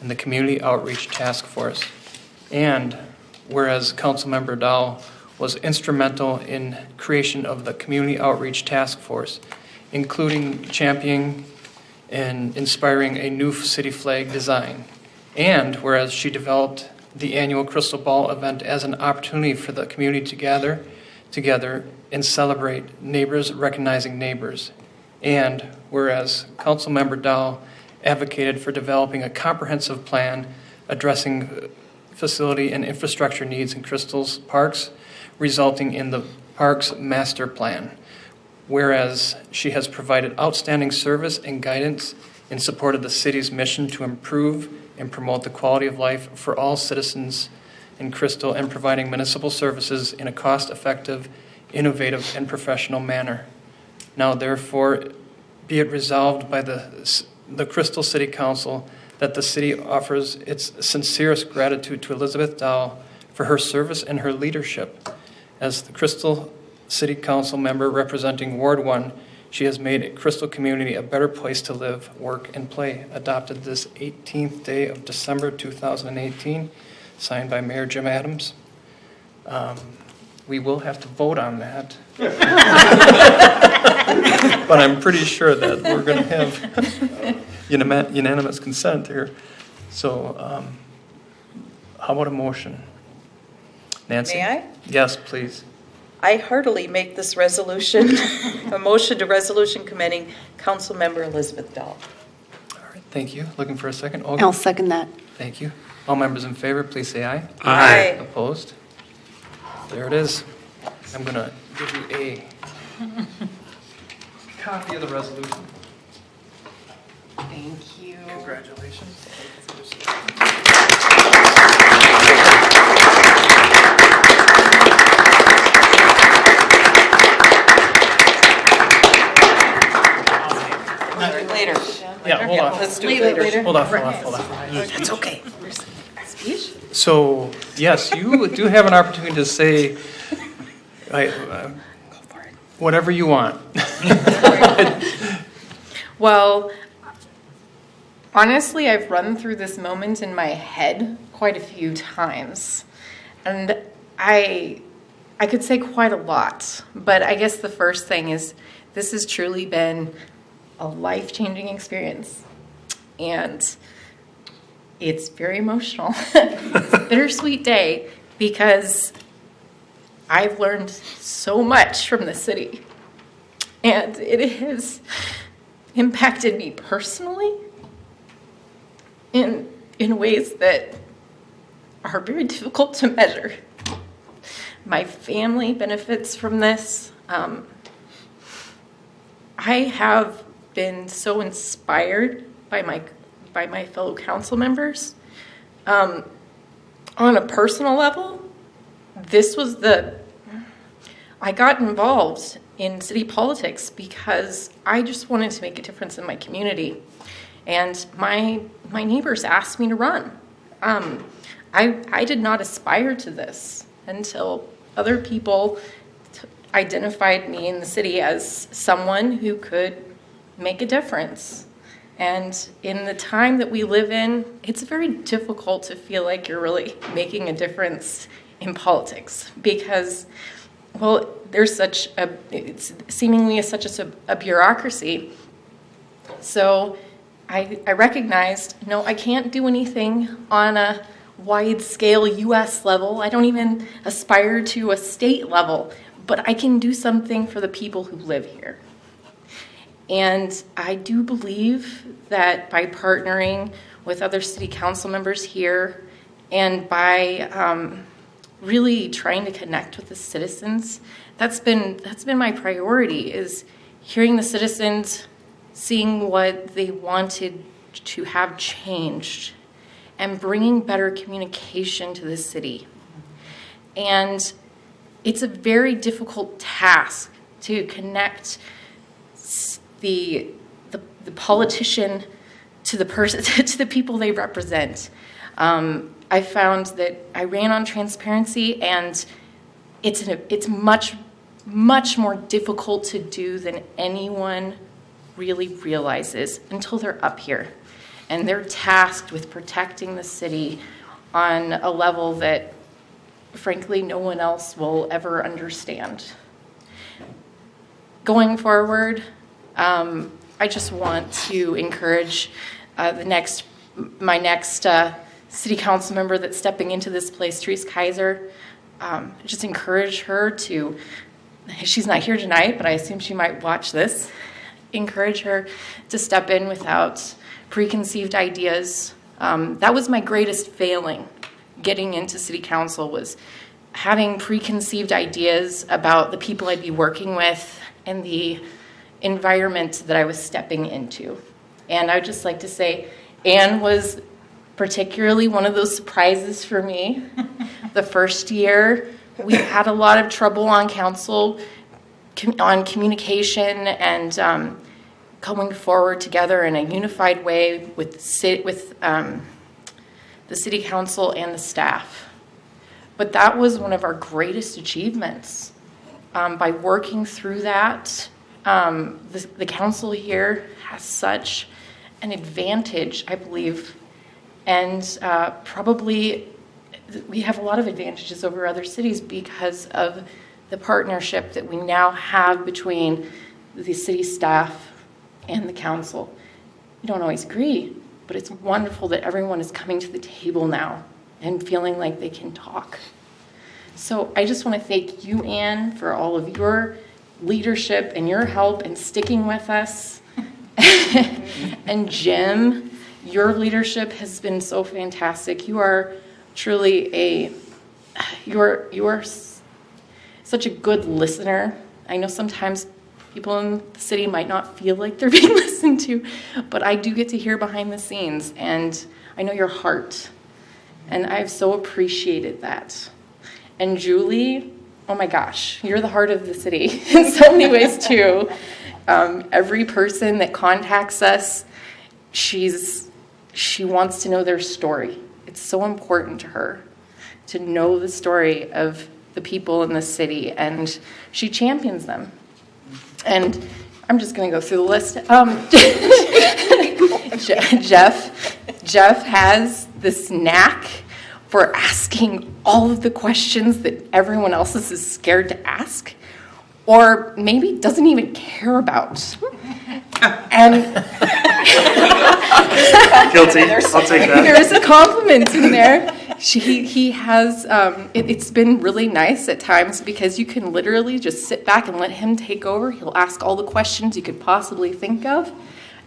and the Community Outreach Task Force. And whereas Councilmember Dahl was instrumental in creation of the Community Outreach Task Force, including championing and inspiring a new city flag design. And whereas she developed the annual Crystal Ball event as an opportunity for the community to gather together and celebrate neighbors recognizing neighbors. And whereas Councilmember Dow advocated for developing a comprehensive plan addressing facility and infrastructure needs in Crystal's parks, resulting in the Parks Master Plan. Whereas she has provided outstanding service and guidance in support of the city's mission to improve and promote the quality of life for all citizens in Crystal and providing municipal services in a cost-effective, innovative, and professional manner. Now, therefore, be it resolved by the Crystal City Council that the city offers its sincerest gratitude to Elizabeth Dow for her service and her leadership. As the Crystal City Council member representing Ward 1, she has made Crystal community a better place to live, work, and play. Adopted this 18th day of December 2018, signed by Mayor Jim Adams. We will have to vote on that. But I'm pretty sure that we're going to have unanimous consent here. So how about a motion? Nancy? May I? Yes, please. I heartily make this resolution, a motion to resolution commending Councilmember Elizabeth Dahl. All right, thank you. Looking for a second? Olga? I'll second that. Thank you. All members in favor, please say aye. Aye. Opposed? There it is. I'm going to give you a copy of the resolution. Thank you. Congratulations. Later. Yeah, hold on. Let's do it later. Hold on. That's okay. Speech? So, yes, you do have an opportunity to say whatever you want. Well, honestly, I've run through this moment in my head quite a few times. And I could say quite a lot. But I guess the first thing is this has truly been a life-changing experience. And it's very emotional. It's a bittersweet day because I've learned so much from the city. And it has impacted me personally in ways that are very difficult to measure. My family benefits from this. I have been so inspired by my fellow council members. On a personal level, I got involved in city politics because I just wanted to make a difference in my community. And my neighbors asked me to run. I did not aspire to this until other people identified me in the city as someone who could make a difference. And in the time that we live in, it's very difficult to feel like you're really making a difference in politics because, well, it's seemingly such a bureaucracy. So I recognized, no, I can't do anything on a wide scale U.S. level. I don't even aspire to a state level, but I can do something for the people who live here. And I do believe that by partnering with other city council members here and by really trying to connect with the citizens, that's been my priority, is hearing the citizens, seeing what they wanted to have changed, and bringing better communication to the city. And it's a very difficult task to connect the politician to the person to the people they represent. I found that I ran on transparency, and it's much more difficult to do than anyone really realizes until they're up here, and they're tasked with protecting the city on a level that frankly, no one else will ever understand. Going forward, I just want to encourage my next city council member that's stepping into this place, Therese Kaiser. Just encourage her to, she's not here tonight, but I assume she might watch this. Encourage her to step in without preconceived ideas. That was my greatest failing getting into city council, was having preconceived ideas about the people I'd be working with and the environment that I was stepping into. And I would just like to say, Anne was particularly one of those surprises for me. The first year, we had a lot of trouble on council, on communication, and coming forward together in a unified way with the city council and the staff. But that was one of our greatest achievements. By working through that, the council here has such an advantage, I believe, and probably we have a lot of advantages over other cities because of the partnership that we now have between the city staff and the council. We don't always agree, but it's wonderful that everyone is coming to the table now and feeling like they can talk. So I just want to thank you, Anne, for all of your leadership and your help in sticking with us. And Jim, your leadership has been so fantastic. You are truly you are such a good listener. I know sometimes people in the city might not feel like they're being listened to, but I do get to hear behind the scenes, and I know your heart, and I've so appreciated that. And Julie, oh my gosh, you're the heart of the city in so many ways too. Every person that contacts us, she wants to know their story. It's so important to her to know the story of the people in the city, and she champions them. And I'm just going to go through the list. Jeff has this knack for asking all of the questions that everyone else is scared to ask, or maybe doesn't even care about. And guilty. I'll take that. There's a compliment in there. He has, it's been really nice at times because you can literally just sit back and let him take over. He'll ask all the questions you could possibly think of,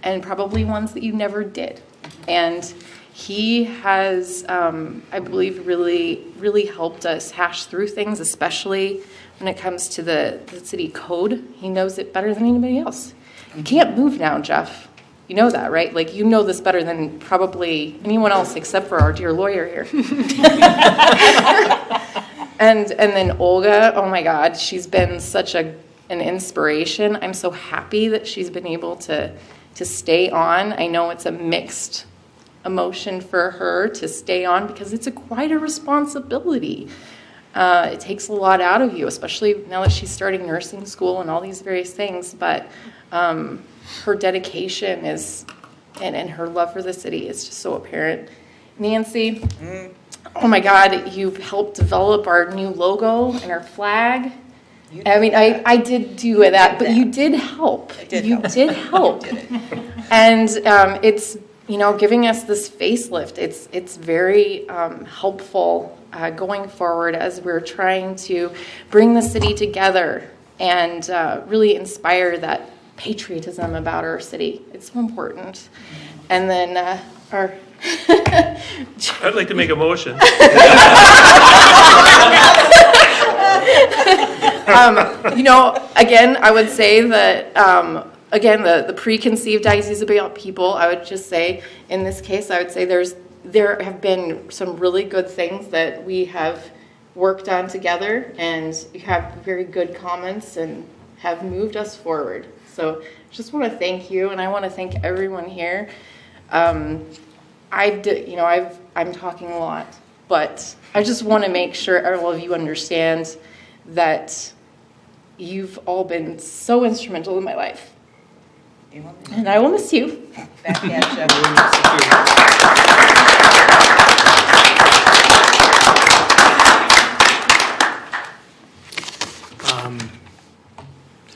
and probably ones that you never did. And he has, I believe, really helped us hash through things, especially when it comes to the city code. He knows it better than anybody else. You can't move now, Jeff. You know that, right? Like, you know this better than probably anyone else except for our dear lawyer here. And then Olga, oh my God, she's been such an inspiration. I'm so happy that she's been able to stay on. I know it's a mixed emotion for her to stay on because it's quite a responsibility. It takes a lot out of you, especially now that she's starting nursing school and all these various things. But her dedication is, and her love for the city is just so apparent. Nancy, oh my God, you've helped develop our new logo and our flag. I mean, I did do that, but you did help. You did help. And it's, giving us this facelift. It's very helpful going forward as we're trying to bring the city together and really inspire that patriotism about our city. It's so important. And then our... I'd like to make a motion. Again, I would say that, the preconceived ideas about people, I would just say, in this case, I would say there have been some really good things that we have worked on together, and you have very good comments and have moved us forward. So just want to thank you, and I want to thank everyone here. I'm talking a lot, but I just want to make sure all of you understand that you've all been so instrumental in my life. And I will miss you.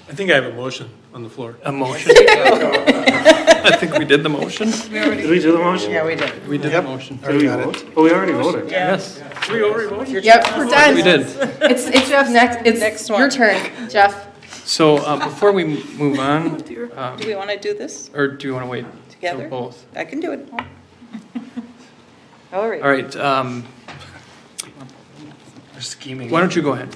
I think I have a motion on the floor. A motion? I think we did the motion. Did we do the motion? Yeah, we did. We did the motion. Did we vote? Oh, we already voted. Yes, We already voted? Yep, we're done. we did. It's Jeff next. It's Next your one. turn, Jeff. So before we move on, Do we want to do this or do you want to wait together? till both? I can do it. All right. All right, We're scheming. why don't you go ahead?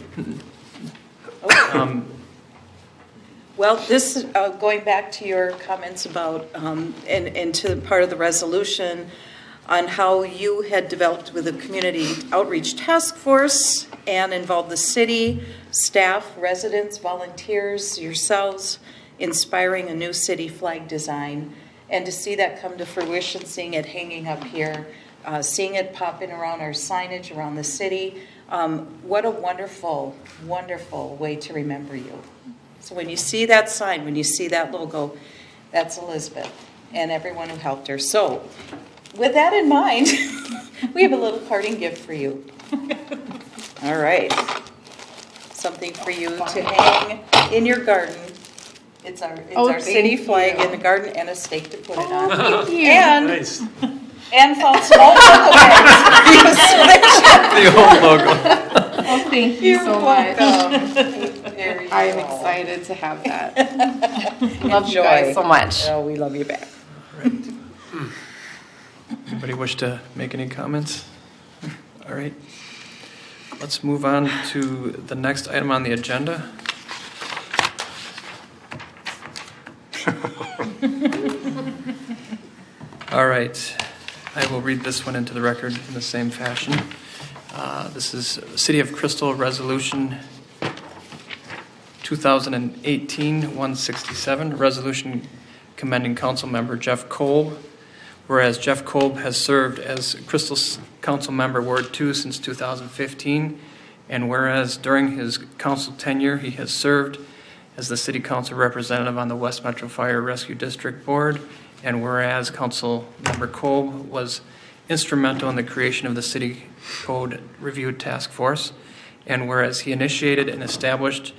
Well, this, going back to your comments about, and to part of the resolution on how you had developed with the Community Outreach Task Force and involved the city, staff, residents, volunteers, yourselves, inspiring a new city flag design. And to see that come to fruition, seeing it hanging up here, seeing it popping around our signage around the city, what a wonderful, wonderful way to remember you. So when you see that sign, when you see that logo, that's Elizabeth and everyone who helped her. So with that in mind, we have a little parting gift for you. All right. Something for you to hang in your garden. It's our city flag in the garden and a stake to put it on. Thank you. And Nice. and found small logo bags. The old logo. Oh, thank you so much. There you I am go. excited to have that. Love you Enjoy. guys so much. Oh, we love you back. Anybody wish to make any comments? All right. Let's move on to the next item on the agenda. All right. I will read this one into the record in the same fashion. This is City of Crystal Resolution 2018-167, resolution commending council member Jeff Kolb. Whereas Jeff Kolb has served as Crystal Council Member Ward 2 since 2015, and whereas during his council tenure he has served as the City Council representative on the West Metro Fire Rescue District Board, and whereas Council Member Kolb was instrumental in the creation of the City Code Review Task Force, and whereas he initiated and established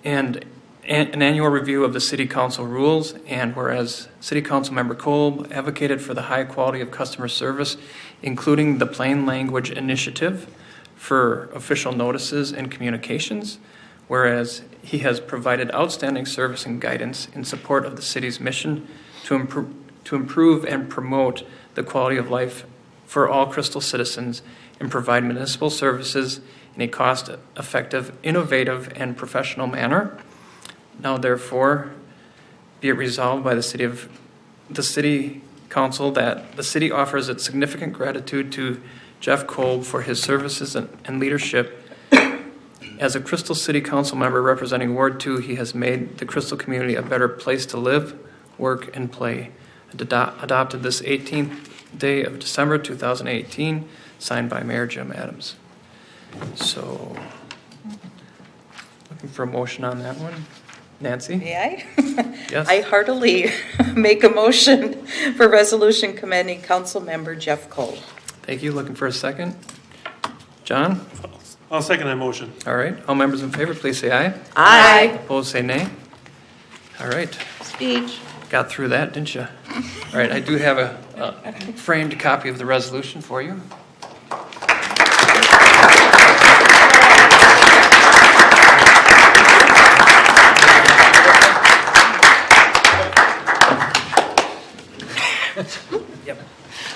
an annual review of the City Council rules, and whereas City Council Member Kolb advocated for the high quality of customer service, including the plain language initiative for official notices and communications, whereas he has provided outstanding service and guidance in support of the city's mission to improve and promote the quality of life for all Crystal citizens and provide municipal services in a cost-effective, innovative, and professional manner. Now, therefore, be it resolved by the City Council that the city offers its significant gratitude to Jeff Kolb for his services and leadership. As a Crystal City Council member representing Ward 2, he has made the Crystal community a better place to live, work, and play. Adopted this 18th day of December 2018, signed by Mayor Jim Adams. So, looking for a motion on that one. Nancy? May I? Yes. I heartily make a motion for resolution commending council member Jeff Kolb. Thank you. Looking for a second. John? I'll second that motion. All right. All members in favor, please say aye. Aye. Opposed, say nay. All right. Speech. Got through that, didn't you? All right. I do have a framed copy of the resolution for you. Yep.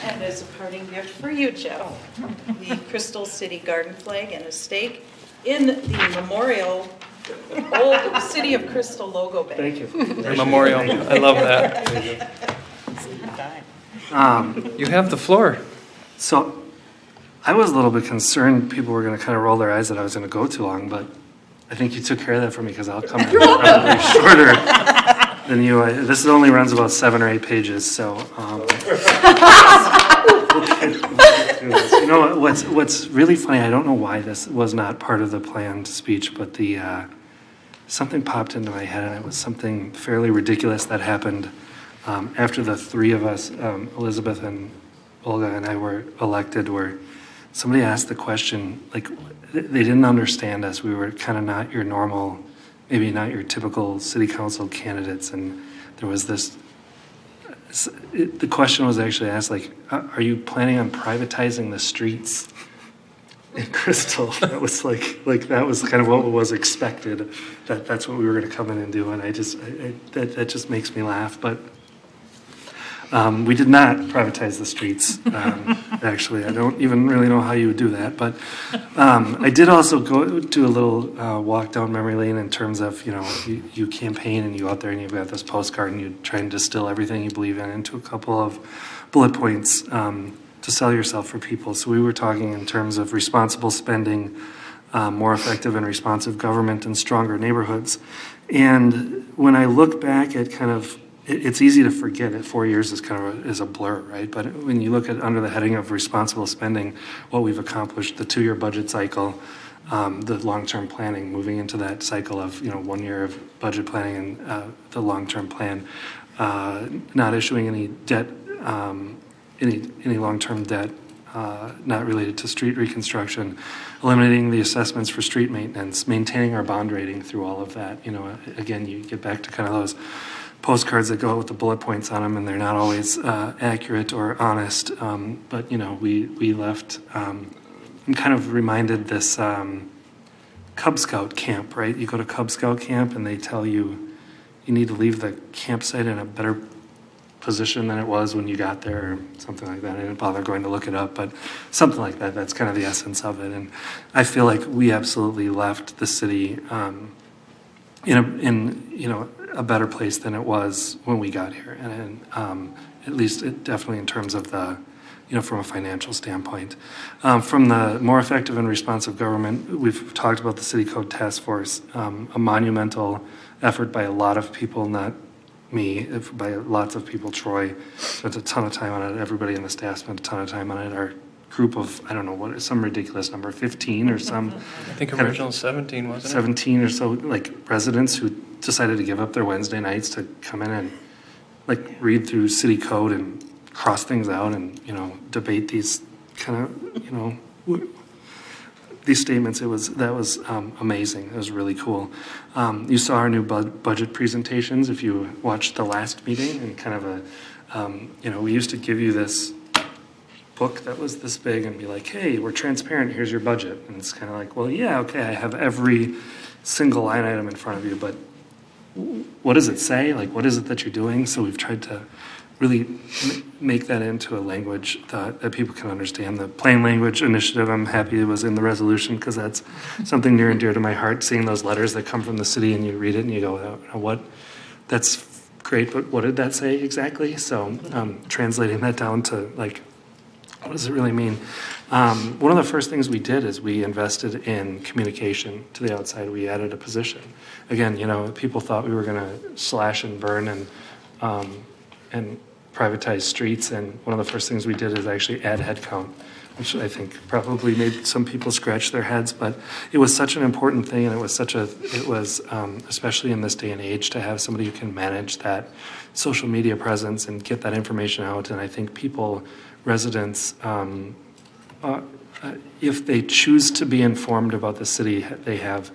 And as a parting gift for you, Jeff, the Crystal City Garden flag and a stake in the memorial old City of Crystal logo bag. Thank you. The memorial. I love that. You have the floor. So I was a little bit concerned people were going to kind of roll their eyes that I was going to go too long, but I think you took care of that for me because I'll come in probably shorter than you. This only runs about 7 or 8 pages, so you know what's really funny. I don't know why this was not part of the planned speech, but something popped into my head, and it was something fairly ridiculous that happened after the three of us, Elizabeth and Olga and I, were elected. Where somebody asked the question, like, they didn't understand us. We were kind of not your normal, maybe not your typical city council candidates. And there was this, the question was actually asked, like, are you planning on privatizing the streets in Crystal? That was that was kind of what was expected, that's what we were going to come in and do. And that just makes me laugh. But we did not privatize the streets, actually. I don't even really know how you would do that. But I did also go do a little walk down memory lane in terms of, you campaign and you go out there and you've got this postcard and you try and distill everything you believe in into a couple of bullet points to sell yourself for people. So we were talking in terms of responsible spending, more effective and responsive government, and stronger neighborhoods. And when I look back at kind of, it's easy to forget that 4 years is kind of is a blur, right? But when you look at under the heading of responsible spending, what we've accomplished, the 2-year budget cycle, the long-term planning, moving into that cycle of 1 year of budget planning and the long-term plan, not issuing any debt, any long-term debt not related to street reconstruction, eliminating the assessments for street maintenance, maintaining our bond rating through all of that. Again, you get back to kind of those postcards that go out with the bullet points on them, and they're not always accurate or honest. But we left. I'm kind of reminded this Cub Scout camp, right? You go to Cub Scout camp, and they tell you need to leave the campsite in a better position than it was when you got there, or something like that. I didn't bother going to look it up, but something like that. That's kind of the essence of it. And I feel like we absolutely left the city in a better place than it was when we got here, and at least definitely in terms of the, from a financial standpoint. From the more effective and responsive government, we've talked about the City Code Task Force, a monumental effort by a lot of people, not me, by lots of people. Troy spent a ton of time on it. Everybody in the staff spent a ton of time on it. Our group of, I don't know, what, some ridiculous number, 15 or some. I think original 17, wasn't it? 17 or so, residents who decided to give up their Wednesday nights to come in and read through city code and cross things out and debate these kind of these statements. That was amazing. It was really cool. You saw our new budget presentations if you watched the last meeting, and kind of we used to give you this book that was this big and be like, hey, we're transparent, here's your budget. And it's kind of like, well, yeah, okay, I have every single line item in front of you, but what does it say? What is it that you're doing? So we've tried to really make that into a language that people can understand. The plain language initiative, I'm happy it was in the resolution, because that's something near and dear to my heart, seeing those letters that come from the city and you read it and you go, what? That's great, but what did that say exactly? So translating that down to what does it really mean? One of the first things we did is we invested in communication to the outside. We added a position. Again, people thought we were going to slash and burn and privatize streets, and one of the first things we did is actually add headcount, which I think probably made some people scratch their heads. But it was such an important thing, and it was especially in this day and age, to have somebody who can manage that social media presence and get that information out. And I think residents, if they choose to be informed about the city, they have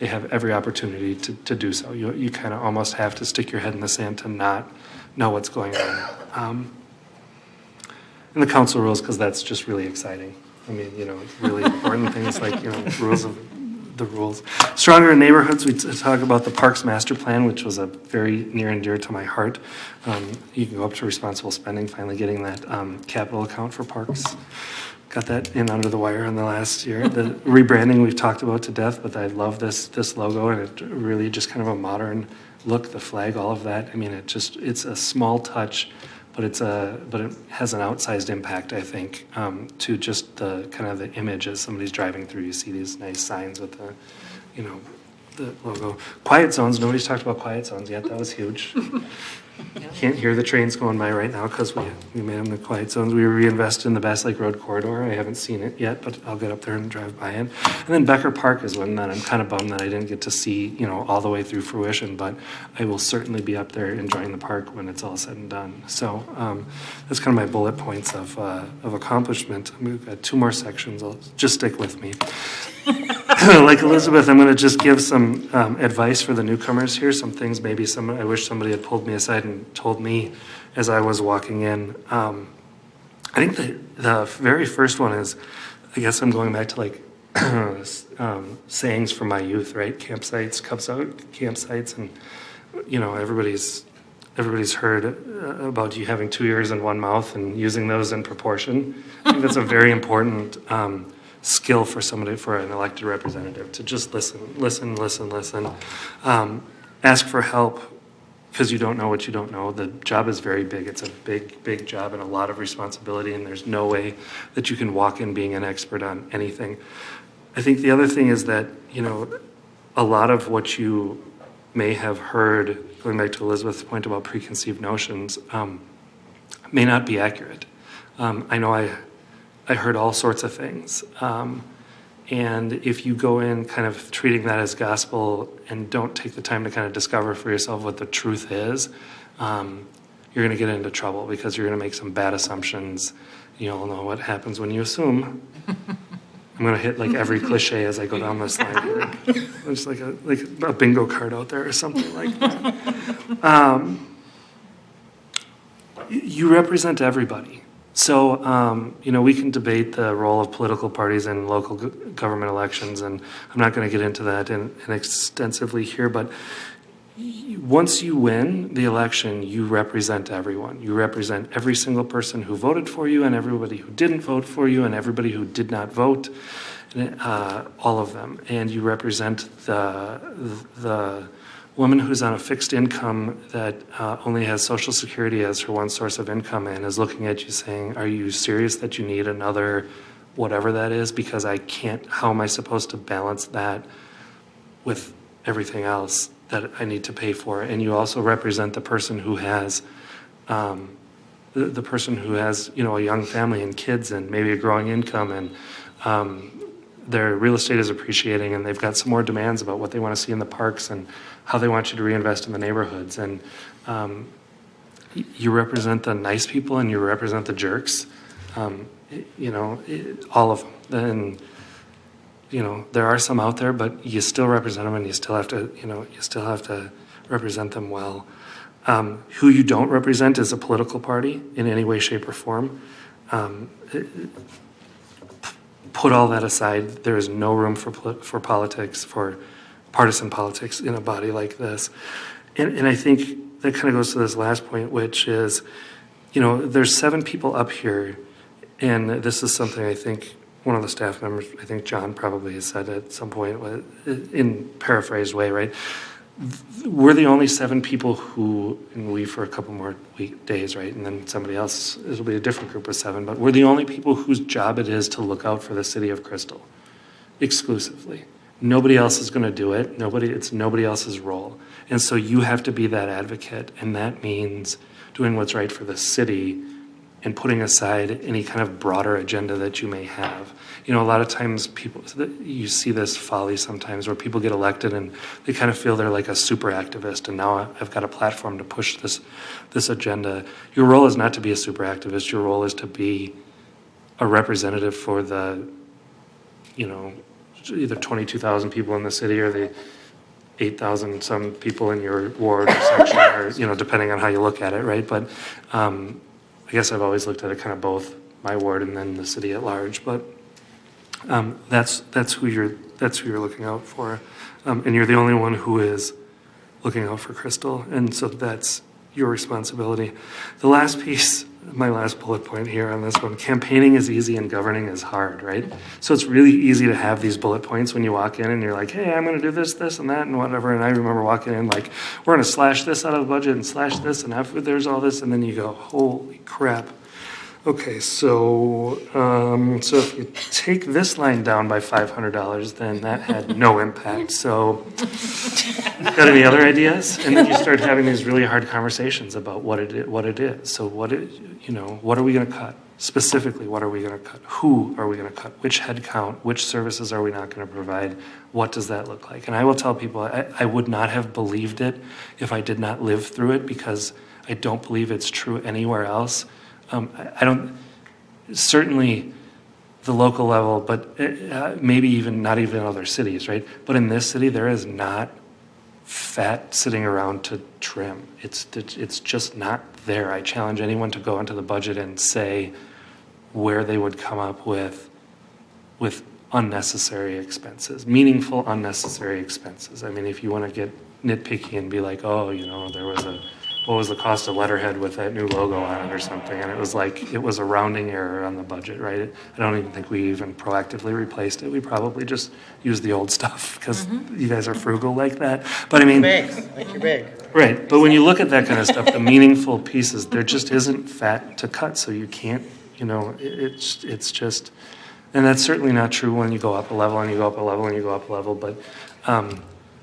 every opportunity to do so. You kind of almost have to stick your head in the sand to not know what's going on. And the council rules, because that's just really exciting. I mean, really important things like, rules of the rules. Stronger neighborhoods, we talk about the Parks Master Plan, which was a very near and dear to my heart. You can go up to responsible spending, finally getting that capital account for parks. Got that in under the wire in the last year. The rebranding we've talked about to death, but I love this logo, and it really just kind of a modern look, the flag, all of that. I mean, it's a small touch, but it has an outsized impact, I think, to just the kind of the image as somebody's driving through. You see these nice signs with the, the logo. Quiet zones, nobody's talked about quiet zones yet. That was huge. Can't hear the trains going by right now because we made them the quiet zones. We reinvested in the Bass Lake Road corridor. I haven't seen it yet, but I'll get up there and drive by it. And then Becker Park is one that I'm kind of bummed that I didn't get to see, all the way through fruition, but I will certainly be up there enjoying the park when it's all said and done. So that's kind of my bullet points of accomplishment. We've got 2 more sections. Just stick with me. Like Elizabeth, I'm going to just give some advice for the newcomers here. Some things maybe I wish somebody had pulled me aside and told me as I was walking in. I think the very first one is, I guess I'm going back to like sayings from my youth, right? Campsites, and everybody's heard about you having 2 ears and 1 mouth and using those in proportion. I think that's a very important skill for somebody, for an elected representative, to just listen. Ask for help because you don't know what you don't know. The job is very big. It's a big job and a lot of responsibility, and there's no way that you can walk in being an expert on anything. I think the other thing is that, a lot of what you may have heard, going back to Elizabeth's point about preconceived notions, may not be accurate. I know I heard all sorts of things. And if you go in kind of treating that as gospel and don't take the time to kind of discover for yourself what the truth is, you're going to get into trouble because you're going to make some bad assumptions. You'll know what happens when you assume. I'm going to hit like every cliche as I go down this line here. There's like a bingo card out there or something like that. You represent everybody. So, we can debate the role of political parties in local government elections, and I'm not going to get into that in extensively here, but once you win the election, you represent everyone. You represent every single person who voted for you and everybody who didn't vote for you and everybody who did not vote, all of them. And you represent the woman who's on a fixed income that only has Social Security as her one source of income and is looking at you saying, are you serious that you need another whatever that is? Because how am I supposed to balance that with everything else that I need to pay for? And you also represent the person who has a young family and kids and maybe a growing income, and their real estate is appreciating and they've got some more demands about what they want to see in the parks and how they want you to reinvest in the neighborhoods. And you represent the nice people and you represent the jerks, all of them. And, there are some out there, but you still represent them and you still have to represent them well. Who you don't represent is a political party in any way, shape, or form. Put all that aside. There is no room for politics, for partisan politics in a body like this. And I think that kind of goes to this last point, which is, there's 7 people up here, and this is something I think one of the staff members, I think John probably has said at some point in paraphrased way, right? We're the only 7 people who, and we for a couple more days, right? And then somebody else, it'll be a different group of 7, but we're the only people whose job it is to look out for the city of Crystal, exclusively. Nobody else is going to do it. It's nobody else's role. And so you have to be that advocate, and that means doing what's right for the city and putting aside any kind of broader agenda that you may have. A lot of times you see this folly sometimes where people get elected and they kind of feel they're like a super activist, and now I've got a platform to push this agenda. Your role is not to be a super activist. Your role is to be a representative for the, either 22,000 people in the city or the 8,000 some people in your ward or section, or depending on how you look at it, right? But I guess I've always looked at it kind of both my ward and then the city at large. But that's who you're looking out for, and you're the only one who is looking out for Crystal, and so that's your responsibility. The last piece, my last bullet point here on this one, campaigning is easy and governing is hard, right? So it's really easy to have these bullet points when you walk in and you're like, hey, I'm going to do this, and that, and whatever. And I remember walking in like, we're going to slash this out of the budget and slash this, and after there's all this, and then you go, holy crap. Okay, so if you take this line down by $500, then that had no impact. So, got any other ideas? And then you start having these really hard conversations about what it is. So what are we going to cut? Specifically, what are we going to cut? Who are we going to cut? Which head count? Which services are we not going to provide? What does that look like? And I will tell people, I would not have believed it if I did not live through it, because I don't believe it's true anywhere else. I don't, certainly the local level, but maybe even not even in other cities, right? But in this city, there is not fat sitting around to trim. It's just not there. I challenge anyone to go into the budget and say where they would come up with unnecessary expenses, meaningful unnecessary expenses. I mean, if you want to get nitpicky and be like, oh, what was the cost of letterhead with that new logo on it or something? And it was a rounding error on the budget, right? I don't even think we even proactively replaced it. We probably just used the old stuff because you guys are frugal like that. But I mean, Like you're big. right. But when you look at that kind of stuff, the meaningful pieces, there just isn't fat to cut. So you can't, it's just, and that's certainly not true when you go up a level and you go up a level and you go up a level. But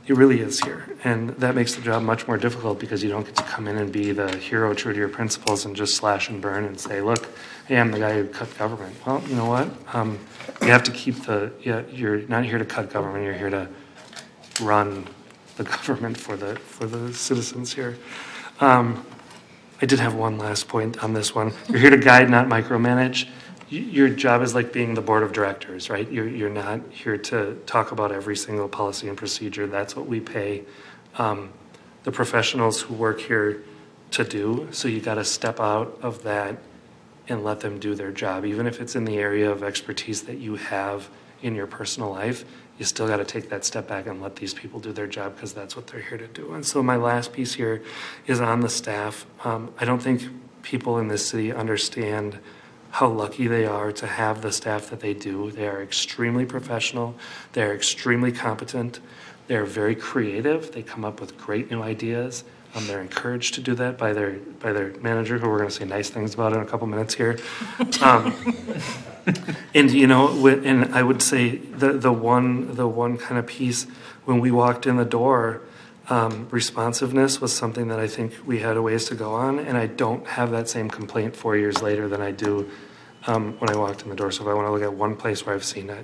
it really is here. And that makes the job much more difficult because you don't get to come in and be the hero true to your principles and just slash and burn and say, look, hey, I'm the guy who cut government. Well, you know what? You have to keep you're not here to cut government, you're here to run the government for the citizens here. I did have one last point on this one. You're here to guide, not micromanage. Your job is like being the board of directors, right? You're not here to talk about every single policy and procedure. That's what we pay the professionals who work here to do. So you got to step out of that and let them do their job. Even if it's in the area of expertise that you have in your personal life, you still got to take that step back and let these people do their job because that's what they're here to do. And so my last piece here is on the staff. I don't think people in this city understand how lucky they are to have the staff that they do. They are extremely professional. They're extremely competent. They're very creative. They come up with great new ideas. They're encouraged to do that by their manager, who we're going to say nice things about in a couple minutes here. And and I would say the one kind of piece when we walked in the door, responsiveness was something that I think we had a ways to go on, and I don't have that same complaint 4 years later than I do when I walked in the door. So if I want to look at one place where I've seen a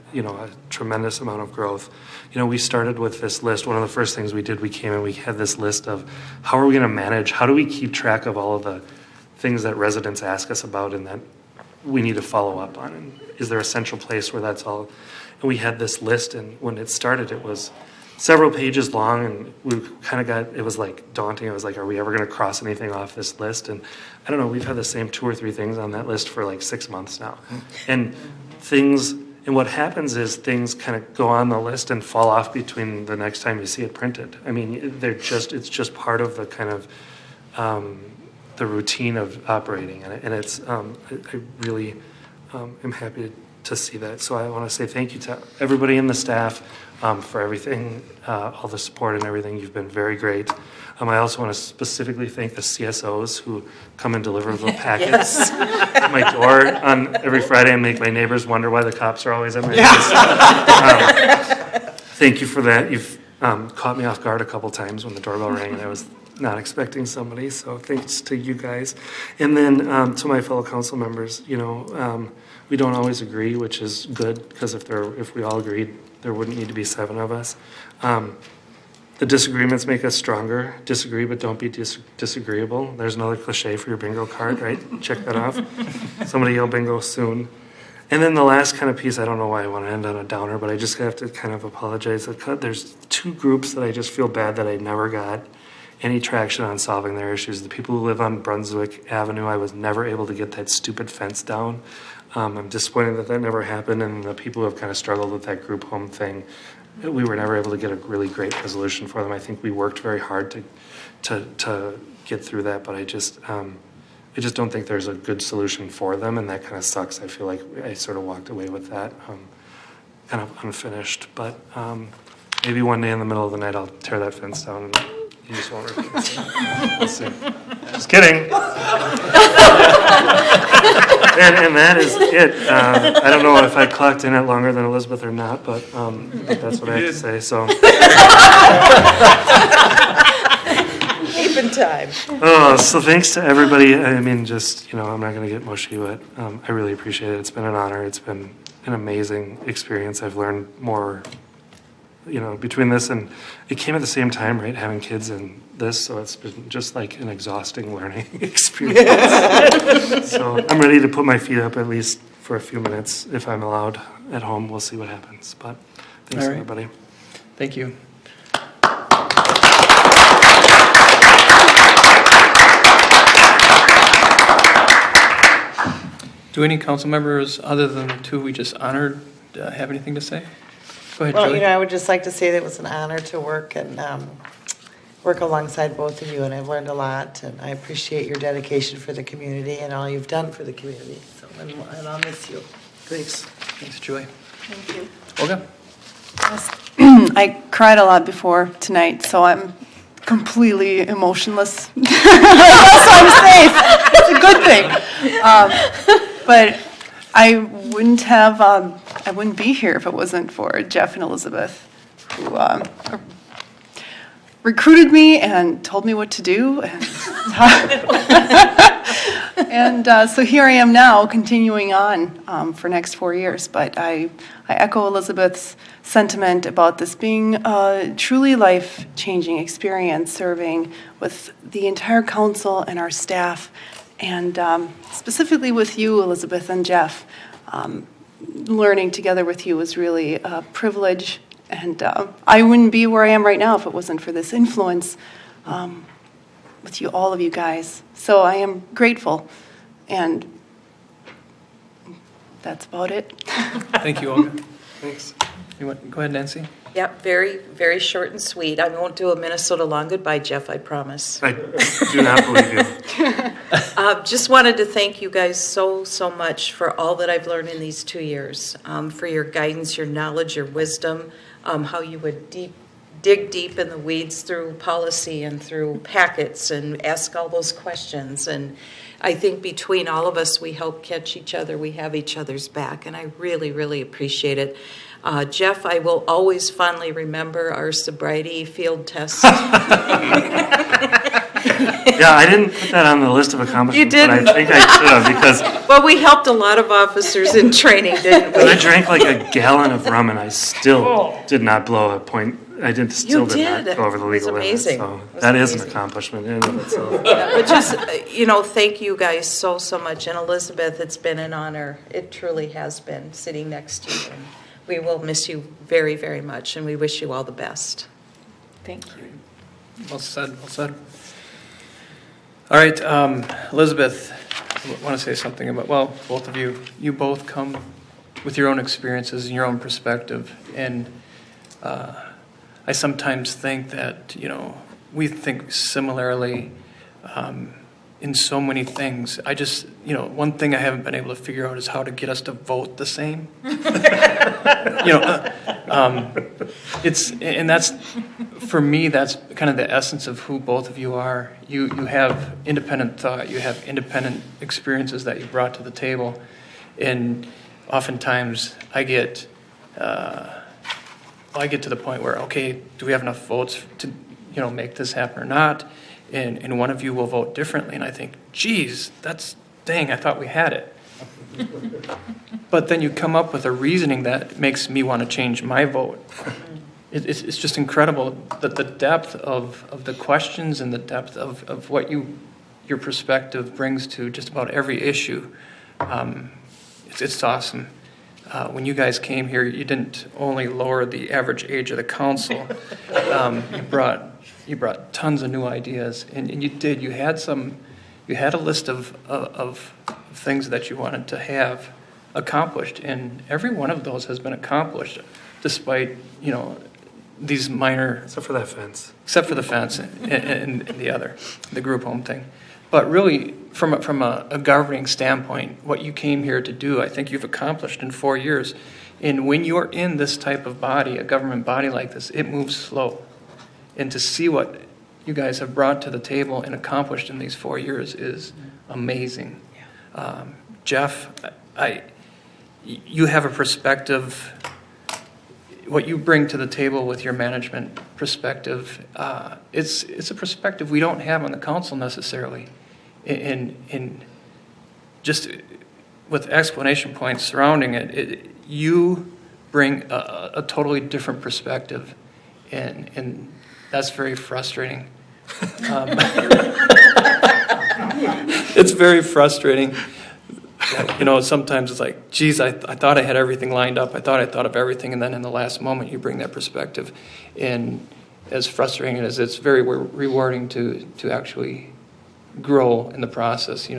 tremendous amount of growth, we started with this list. One of the first things we did, we came and we had this list of how are we going to manage, how do we keep track of all of the things that residents ask us about and that we need to follow up on, and is there a central place where that's all? And we had this list, and when it started, it was several pages long, and we kind of it was like daunting. It was like, are we ever going to cross anything off this list? And I don't know, we've had the same 2 or 3 things on that list for like 6 months now. And what happens is things kind of go on the list and fall off between the next time you see it printed. I mean, it's just part of the kind of the routine of operating, and it's I really am happy to see that. So I want to say thank you to everybody in the staff for everything, all the support and everything. You've been very great. I also want to specifically thank the CSOs who come and deliver the packets to my door on every Friday and make my neighbors wonder why the cops are always at my house. Thank you for that. You've caught me off guard a couple times when the doorbell rang and I was not expecting somebody, so thanks to you guys. And then to my fellow council members, we don't always agree, which is good, because if we all agreed, there wouldn't need to be 7 of us. The disagreements make us stronger. Disagree, but don't be disagreeable. There's another cliche for your bingo card, right? Check that off. Somebody yell bingo soon. And then the last kind of piece, I don't know why I want to end on a downer, but I just have to kind of apologize. There's 2 groups that I just feel bad that I never got any traction on solving their issues. The people who live on Brunswick Avenue, I was never able to get that stupid fence down. I'm disappointed that never happened, and the people who have kind of struggled with that group home thing, we were never able to get a really great resolution for them. I think we worked very hard to get through that, but I just don't think there's a good solution for them, and that kind of sucks. I feel like I sort of walked away with that kind of unfinished, but maybe one day in the middle of the night I'll tear that fence down and you just won't replace it. We'll see. Just kidding. And that is it. I don't know if I clocked in at longer than Elizabeth or not, but that's what I have to say. So. Keeping time. Oh, so thanks to everybody. I mean, just, I'm not going to get mushy, but I really appreciate it. It's been an honor. It's been an amazing experience. I've learned more, between this and it came at the same time, right? Having kids and this, so it's been just like an exhausting learning experience. So I'm ready to put my feet up at least for a few minutes if I'm allowed at home. We'll see what happens. But thanks, everybody. Thank you. Do any council members, other than the two we just honored, have anything to say? Go ahead, Well, Julie. I would just like to say that it was an honor to work and work alongside both of you, and I've learned a lot, and I appreciate your dedication for the community and all you've done for the community. So, and I'll miss you. Thanks. Thanks, Julie. Thank you. Olga? I cried a lot before tonight, so I'm completely emotionless. So I'm safe. It's a good thing. But I wouldn't be here if it wasn't for Jeff and Elizabeth, who recruited me and told me what to do. And so here I am now, continuing on for next 4 years. But I echo Elizabeth's sentiment about this being a truly life-changing experience, serving with the entire council and our staff, and specifically with you, Elizabeth and Jeff. Learning together with you was really a privilege, and I wouldn't be where I am right now if it wasn't for this influence with you, all of you guys. So I am grateful, and that's about it. Thank you, Olga. Thanks. Go ahead, Nancy. Yep, very, very short and sweet. I won't do a Minnesota long goodbye, Jeff, I promise. I do not believe you. Just wanted to thank you guys so much for all that I've learned in these 2 years, for your guidance, your knowledge, your wisdom, how you would dig deep in the weeds through policy and through packets and ask all those questions. And I think between all of us, we help catch each other. We have each other's back, and I really, really appreciate it. Jeff, I will always fondly remember our sobriety field test. Yeah, I didn't put that on the list of accomplishments, You didn't. but I think I should have because Well, we helped a lot of officers in training, didn't we? I drank like a gallon of rum and I still did not blow a point. I still did not did. go over the It was legal limit. amazing. So It was that is an amazing. accomplishment in and of itself. But just, thank you guys so much. And Elizabeth, it's been an honor. It truly has been, sitting next to you. And we will miss you very, very much, and we wish you all the best. Thank you. Well said, well said. All right, Elizabeth, I want to say something about, well, both of you. You both come with your own experiences and your own perspective. And I sometimes think that, we think similarly in so many things. I just, one thing I haven't been able to figure out is how to get us to vote the same. And that's, for me, that's kind of the essence of who both of you are. You have independent thought, you have independent experiences that you brought to the table, and oftentimes I get to the point where, okay, do we have enough votes to, make this happen or not? And one of you will vote differently, and I think, geez, dang, I thought we had it. But then you come up with a reasoning that makes me want to change my vote. It's just incredible that the depth of the questions and the depth of what your perspective brings to just about every issue. It's awesome. When you guys came here, you didn't only lower the average age of the council. You brought tons of new ideas, and you did. You had a list of things that you wanted to have accomplished, and every one of those has been accomplished, despite these minor. Except for that fence. Except for the fence and the group home thing. But really, from a governing standpoint, what you came here to do, I think you've accomplished in 4 years. And when you're in this type of body, a government body like this, it moves slow. And to see what you guys have brought to the table and accomplished in these 4 years is amazing. Jeff, you have a perspective, what you bring to the table with your management perspective, it's a perspective we don't have on the council necessarily. In just with explanation points surrounding it, you bring a totally different perspective, and that's very frustrating. It's very frustrating. Sometimes it's like, geez, I thought I had everything lined up. I thought of everything, and then in the last moment you bring that perspective. And as frustrating as it's very rewarding to actually grow in the process.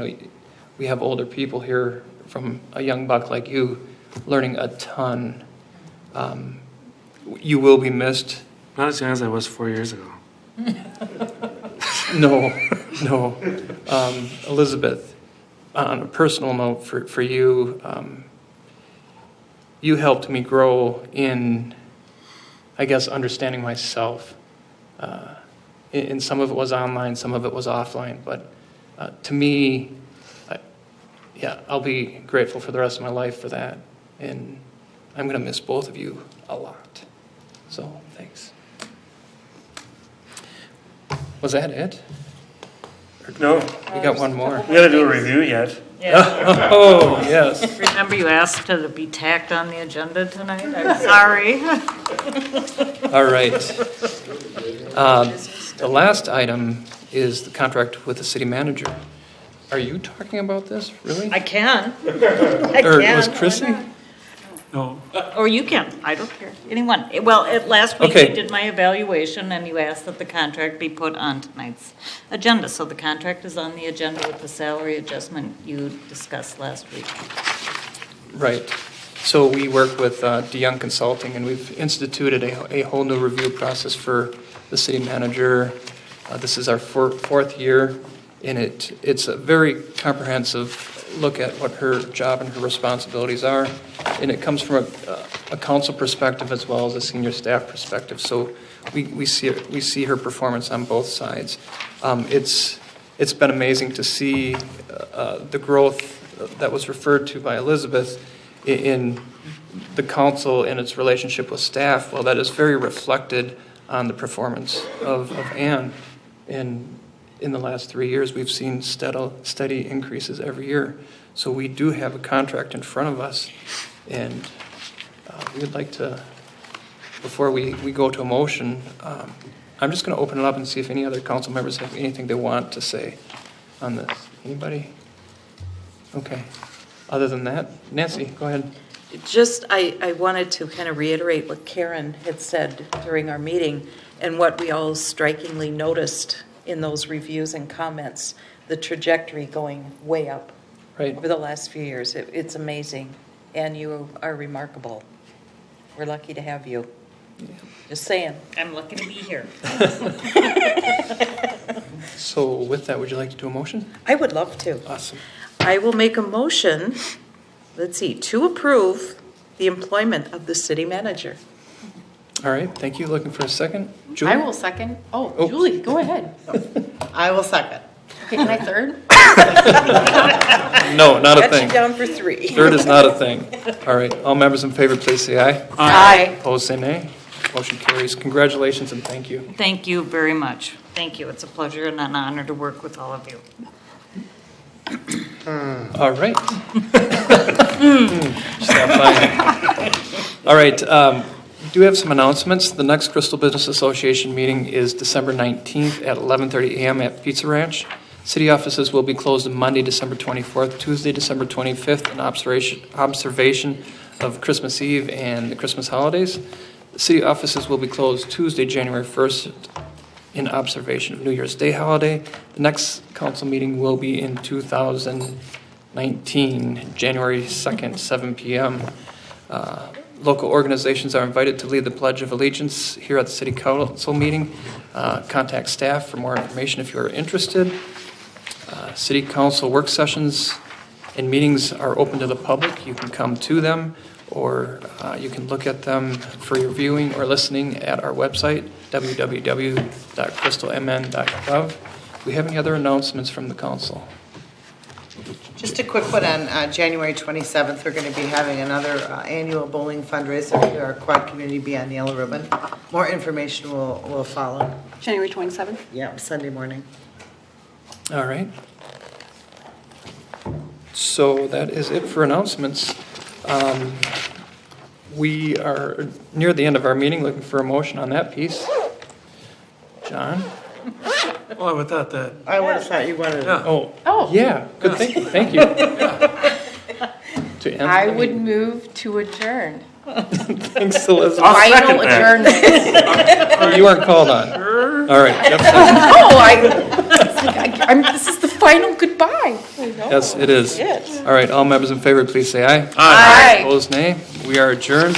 We have older people here from a young buck like you learning a ton. You will be missed. Not as young as I was 4 years ago. No. Elizabeth, on a personal note for you, you helped me grow in, I guess, understanding myself. And some of it was online, some of it was offline. But to me, I'll be grateful for the rest of my life for that. And I'm going to miss both of you a lot. So, thanks. Was that it? No. We got one more. We gotta do a review yet. Yeah. Oh, yes. Remember you asked to be tacked on the agenda tonight? I'm sorry. All right. The last item is the contract with the city manager. Are you talking about this, really? I can. Or was Chrissy? No. Or you can. I don't care. Anyone. Well, last week Okay. you did my evaluation and you asked that the contract be put on tonight's agenda. So the contract is on the agenda with the salary adjustment you discussed last week. Right. So we work with DeYoung Consulting, and we've instituted a whole new review process for the city manager. This is our fourth year, and it's a very comprehensive look at what her job and her responsibilities are, and it comes from a council perspective as well as a senior staff perspective. So we see her performance on both sides. It's been amazing to see the growth that was referred to by Elizabeth in the council and its relationship with staff. Well, that is very reflected on the performance of Ann. And in the last 3 years, we've seen steady increases every year. So we do have a contract in front of us, and we would like to, before we go to a motion, I'm just going to open it up and see if any other council members have anything they want to say on this. Anybody? Okay. Other than that, Nancy, go ahead. I wanted to kind of reiterate what Karen had said during our meeting and what we all strikingly noticed in those reviews and comments, the trajectory going way up over the last few years. It's amazing, and you are remarkable. We're lucky to have you. Yeah. Just saying. I'm lucky to be here. So with that, would you like to do a motion? I would love to. Awesome. I will make a motion, to approve the employment of the city manager. All right, thank you. Looking for a second? Julie? I will second. Oh, Julie, go ahead. I will second. Okay, can I third? No, not a Got thing. you down for 3. Third is not a thing. All right, all members in favor, please say aye. Aye. Opposed, say nay. Motion carries. Congratulations and thank you. Thank you very much. Thank you. It's a pleasure and an honor to work with all of you. All right. Just have fun. All right, we do have some announcements. The next Crystal Business Association meeting is December 19th at 11:30 a.m. at Pizza Ranch. City offices will be closed Monday, December 24th, Tuesday, December 25th, in observation of Christmas Eve and the Christmas holidays. The city offices will be closed Tuesday, January 1st, in observation of New Year's Day holiday. The next council meeting will be in 2019, January 2nd, 7 p.m. Local organizations are invited to lead the Pledge of Allegiance here at the City Council meeting. Contact staff for more information if you are interested. City Council work sessions and meetings are open to the public. You can come to them, or you can look at them for your viewing or listening at our website, www.crystalmn.gov. Do we have any other announcements from the council? Just a quick one on January 27th, we're going to be having another annual bowling fundraiser here, our Quad Community Beyond Yellow Ribbon. More information will follow. January 27th? Yeah, Sunday morning. All right. So that is it for announcements. We are near the end of our meeting, looking for a motion on that piece. John? Well, I would thought that. I would have thought you wanted to. Yeah. Oh, yeah, good thinking, thank you. To end I the would meeting. move to adjourn. Thanks, Elizabeth. I'll Final second that. adjournment. You weren't called on. All right, Jeff second. Oh, this is the final goodbye. Yes, it is. All right, all members in favor, please say aye. Aye. Opposed, nay. We are adjourned.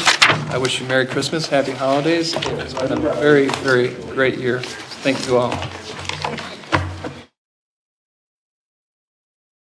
I wish you Merry Christmas, Happy Holidays. It's been a very, very great year. Thank you all.